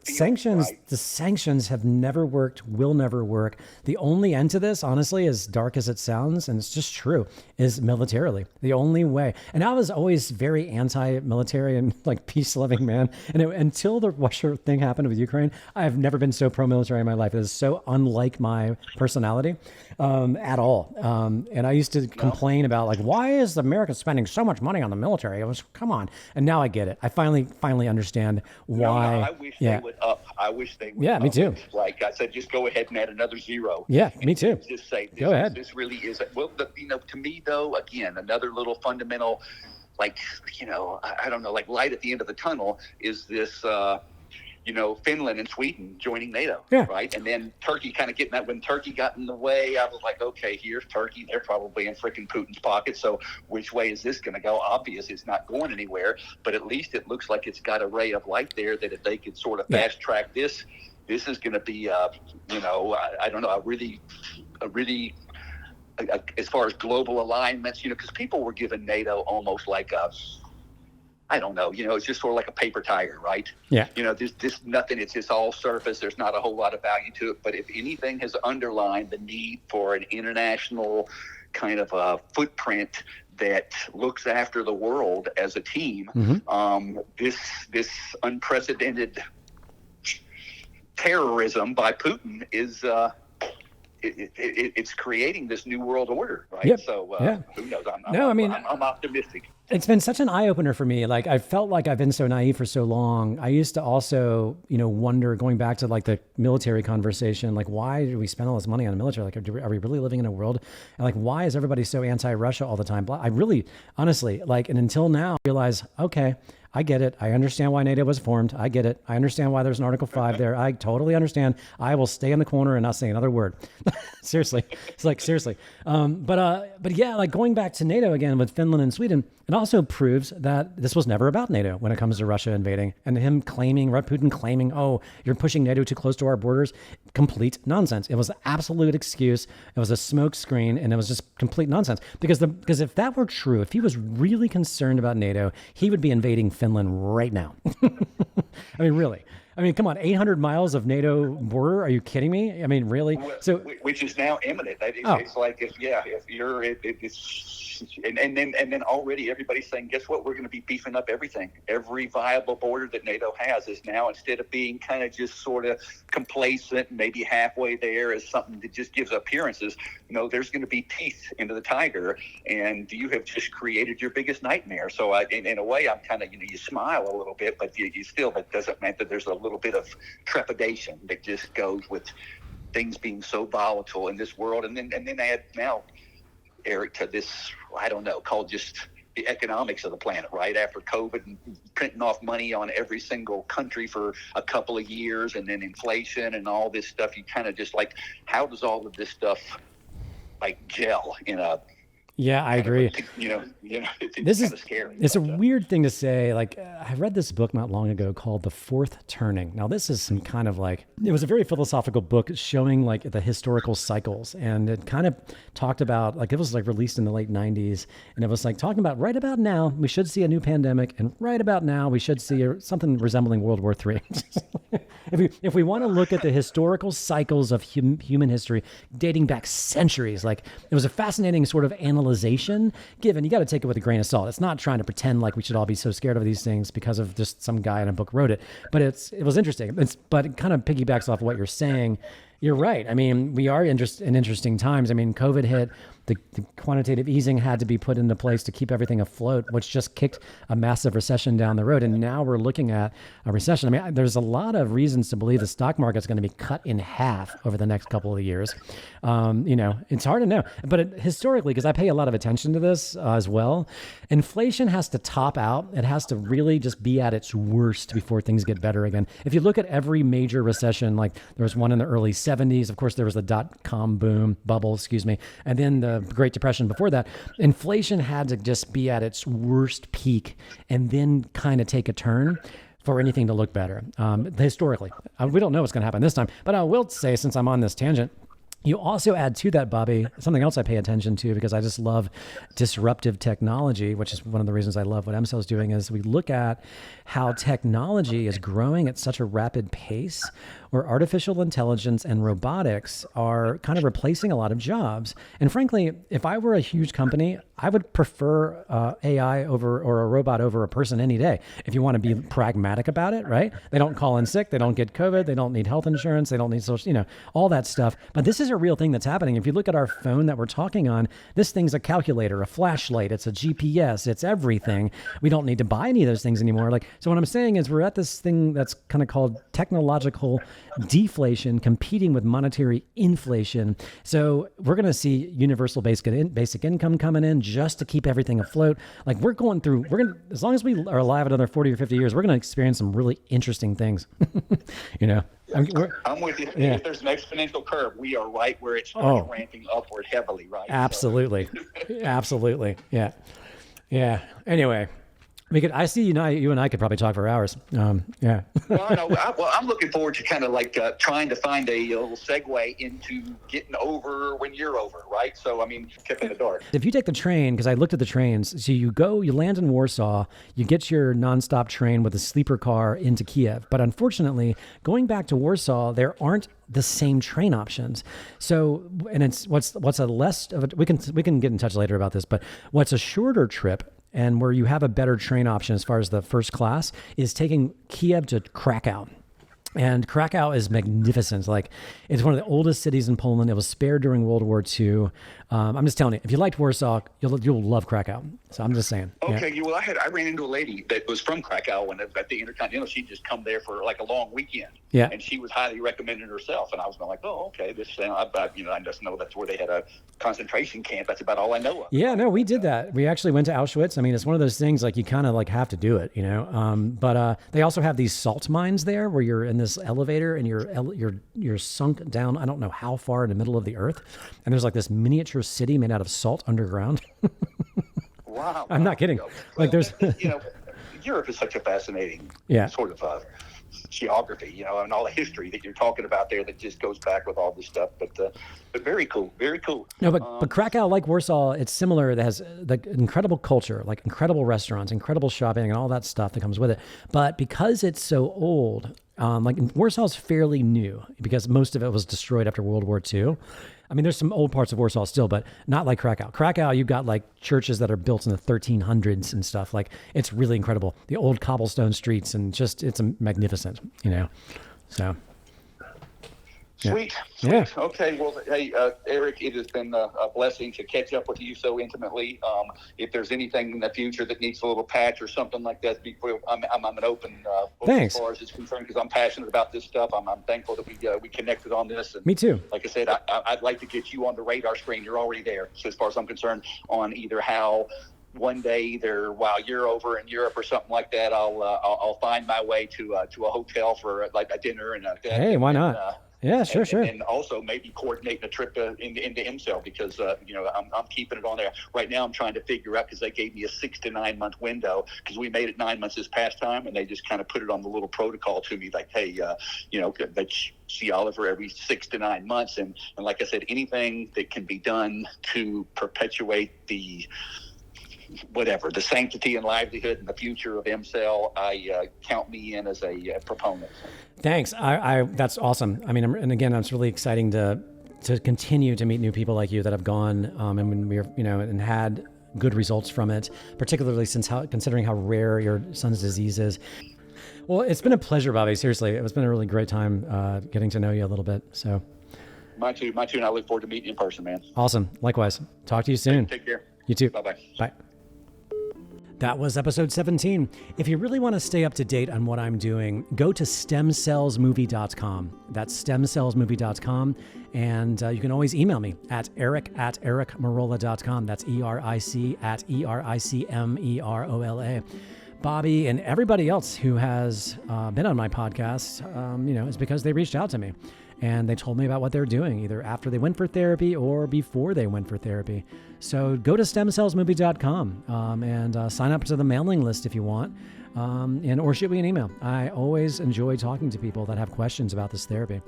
sanctions. Right? The sanctions have never worked, will never work. The only end to this, honestly, as dark as it sounds, and it's just true, is militarily. The only way. And I was always very anti-military and like peace-loving man. And until the Russia thing happened with Ukraine, I have never been so pro-military in my life. It is so unlike my personality at all. And I used to complain about like, why is America spending so much money on the military? I was, come on. And now I get it. I finally understand why. No, I wish they would up. I wish they would. Yeah, me too. Like I said, just go ahead and add another zero. Yeah, me too. Just say, go ahead. This really is. Well, to me though, again, another little fundamental, like, I don't know, like light at the end of the tunnel is this. Finland and Sweden joining NATO, right? And then Turkey kind of getting that. When Turkey got in the way, I was like, okay, here's Turkey. They're probably in freaking Putin's pocket. So which way is this going to go? Obvious, it's not going anywhere. But at least it looks like it's got a ray of light there that if they could sort of fast track this is going to be, I don't know, a really, as far as global alignments, because people were giving NATO almost like a I don't know, it's just sort of like a paper tiger, right? Yeah. There's nothing, it's just all surface. There's not a whole lot of value to it. But if anything has underlined the need for an international kind of a footprint that looks after the world as a team, this unprecedented terrorism by Putin is it's creating this new world order, right? Yep. So who knows? I'm optimistic. It's been such an eye-opener for me. Like, I felt like I've been so naive for so long. I used to also, wonder, going back to like the military conversation, like, why do we spend all this money on the military? Like, are we really living in a world? And like, why is everybody so anti-Russia all the time? I really, honestly, and until now, I realize, okay, I get it. I understand why NATO was formed. I get it. I understand why there's an Article 5 there. I totally understand. I will stay in the corner and not say another word. Seriously. It's like, seriously. But yeah, like going back to NATO again with Finland and Sweden, it also proves that this was never about NATO when it comes to Russia invading, and him claiming, Putin claiming, oh, you're pushing NATO too close to our borders. Complete nonsense. It was an absolute excuse. It was a smoke screen, and it was just complete nonsense. Because if that were true, if he was really concerned about NATO, he would be invading Finland right now. I mean, really. I mean, come on, 800 miles of NATO border? Are you kidding me? I mean, really? So, which is now imminent. It's like, if you're, and then already everybody's saying, guess what? We're going to be beefing up everything. Every viable border that NATO has is now, instead of being kind of just sort of complacent, maybe halfway there, as something that just gives appearances. There's going to be teeth into the tiger, and you have just created your biggest nightmare. So in a way, I'm kind of, you smile a little bit, but you still, that doesn't mean that there's a little bit of trepidation that just goes with things being so volatile in this world. And then add now, Eric, to this, I don't know, called just the economics of the planet, right? After COVID and printing off money on every single country for a couple of years, and then inflation and all this stuff, you kind of just like, how does all of this stuff like gel in a... Yeah, I agree. This is kind of scary. It's a weird thing to say. Like, I read this book not long ago called The Fourth Turning. Now, this is some kind of like, it was a very philosophical book showing like the historical cycles. And it kind of talked about, like, it was like released in the late 90s. And it was like talking about right about now, we should see a new pandemic. And right about now, we should see something resembling World War III. If we want to look at the historical cycles of human history dating back centuries, like, it was a fascinating sort of analysis. Given, you got to take it with a grain of salt. It's not trying to pretend like we should all be so scared of these things because of just some guy in a book wrote it. But it was interesting. But it kind of piggybacks off of what you're saying. You're right. I mean, we are in interesting times. I mean, COVID hit. The quantitative easing had to be put into place to keep everything afloat, which just kicked a massive recession down the road. And now we're looking at a recession. I mean, there's a lot of reasons to believe the stock market's going to be cut in half over the next couple of years. It's hard to know. But historically, because I pay a lot of attention to this as well, inflation has to top out. It has to really just be at its worst before things get better again. If you look at every major recession, like there was one in the early 70s, of course, there was the dot-com bubble, and then the Great Depression before that, inflation had to just be at its worst peak and then kind of take a turn for anything to look better. Historically, we don't know what's going to happen this time, but I will say, since I'm on this tangent, you also add to that, Bobby, something else I pay attention to because I just love disruptive technology, which is one of the reasons I love what EmCell is doing, is we look at how technology is growing at such a rapid pace, where artificial intelligence and robotics are kind of replacing a lot of jobs. And frankly, if I were a huge company, I would prefer AI or a robot over a person any day. If you want to be pragmatic about it, right? They don't call in sick. They don't get COVID. They don't need health insurance. They don't need social, all that stuff. But this is a real thing that's happening. If you look at our phone that we're talking on, this thing's a calculator, a flashlight, it's a GPS, it's everything. We don't need to buy any of those things anymore. So what I'm saying is we're at this thing that's kind of called technological deflation competing with monetary inflation. So we're going to see universal basic income coming in just to keep everything afloat. Like as long as we are alive another 40 or 50 years, we're going to experience some really interesting things. I'm with you. Yeah. If there's an exponential curve, we are right where it's ramping upward heavily, right? Absolutely. Absolutely. Yeah. Yeah. Anyway. I see you and I could probably talk for hours. Yeah. Well, no, I'm looking forward to kind of like trying to find a little segue into getting over when you're over, right? So, I mean, tip in the dark. If you take the train, because I looked at the trains, so you land in Warsaw, you get your nonstop train with a sleeper car into Kiev. But unfortunately, going back to Warsaw, there aren't the same train options. So, and it's what's a less of a, we can get in touch later about this, but what's a shorter trip and where you have a better train option as far as the first class is taking Kiev to Krakow. And Krakow is magnificent. Like, it's one of the oldest cities in Poland. It was spared during World War II. I'm just telling you, if you liked Warsaw, you'll love Krakow. So I'm just saying. Okay. Yeah. Well, I ran into a lady that was from Krakow when at the Intercontinental. She'd just come there for like a long weekend. Yeah. And she was highly recommended herself. And I was like, oh, okay. I just know that's where they had a concentration camp. That's about all I know of. Yeah. No, we did that. We actually went to Auschwitz. I mean, it's one of those things like you kind of like have to do it, you know. But they also have these salt mines there where you're in this elevator and you're sunk down. I don't know how far in the middle of the earth, and there's like this miniature city made out of salt underground. Wow. I'm not kidding. Like there's, Europe is such a fascinating sort of geography, and all the history that you're talking about there that just goes back with all this stuff. But very cool, very cool. No, but Krakow, like Warsaw, it's similar. It has the incredible culture, like incredible restaurants, incredible shopping, and all that stuff that comes with it. But because it's so old, like Warsaw's fairly new because most of it was destroyed after World War II. I mean, there's some old parts of Warsaw still, but not like Krakow. Krakow, you've got like churches that are built in the 1300s and stuff. Like, it's really incredible. The old cobblestone streets and just, it's magnificent, so. Sweet. Yeah. Okay. Well, hey, Eric, it has been a blessing to catch up with you so intimately. If there's anything in the future that needs a little patch or something like that, I'm an open book Thanks. as far as it's concerned because I'm passionate about this stuff. I'm thankful that we connected on this. And me too. Like I said, I'd like to get you on the radar screen. You're already there. So as far as I'm concerned, on either how one day either while you're over in Europe or something like that, I'll find my way to a hotel for like a dinner and hey, why not? Yeah, sure. And also maybe coordinating a trip into EmCell because, I'm keeping it on there. Right now I'm trying to figure out because they gave me a 6 to 9 month window because we made it 9 months this past time and they just kind of put it on the little protocol to me like, hey, let's see Oliver every 6 to 9 months. And like I said, anything that can be done to perpetuate the sanctity and livelihood and the future of EmCell, I count me in as a proponent. Thanks. I that's awesome. I mean, and again, it's really exciting to continue to meet new people like you that have gone and when we're and had good results from it, particularly considering how rare your son's disease is. Well, it's been a pleasure, Bobby. Seriously, it's been a really great time getting to know you a little bit. So. Mine too. And I look forward to meeting you in person, man. Awesome. Likewise. Talk to you soon. Take care. You too. Bye-bye. Bye. That was episode 17. If you really want to stay up to date on what I'm doing, go to stemcellsmovie.com. That's stemcellsmovie.com. And you can always email me at eric@ericmerola.com. That's ERIC@ERICMEROLA. Bobby and everybody else who has been on my podcast, is because they reached out to me. And they told me about what they're doing, either after they went for therapy or before they went for therapy. So go to stemcellsmovie.com and sign up to the mailing list if you want, or shoot me an email. I always enjoy talking to people that have questions about this therapy.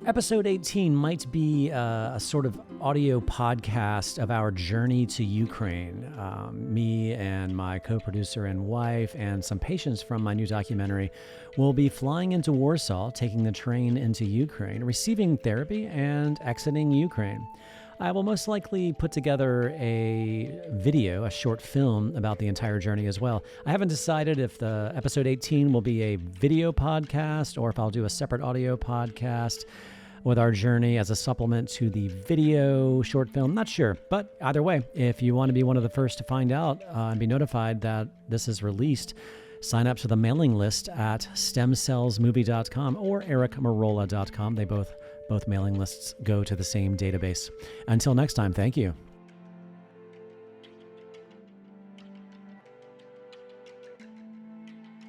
Episode 18 might be a sort of audio podcast of our journey to Ukraine. Me and my co-producer and wife and some patients from my new documentary will be flying into Warsaw, taking the train into Ukraine, receiving therapy, and exiting Ukraine. I will most likely put together a video, a short film about the entire journey as well. I haven't decided if the episode 18 will be a video podcast or if I'll do a separate audio podcast with our journey as a supplement to the video short film. Not sure, but either way, if you want to be one of the first to find out and be notified that this is released, sign up to the mailing list at stemcellsmovie.com or ericmerola.com. They both mailing lists go to the same database. Until next time, thank you.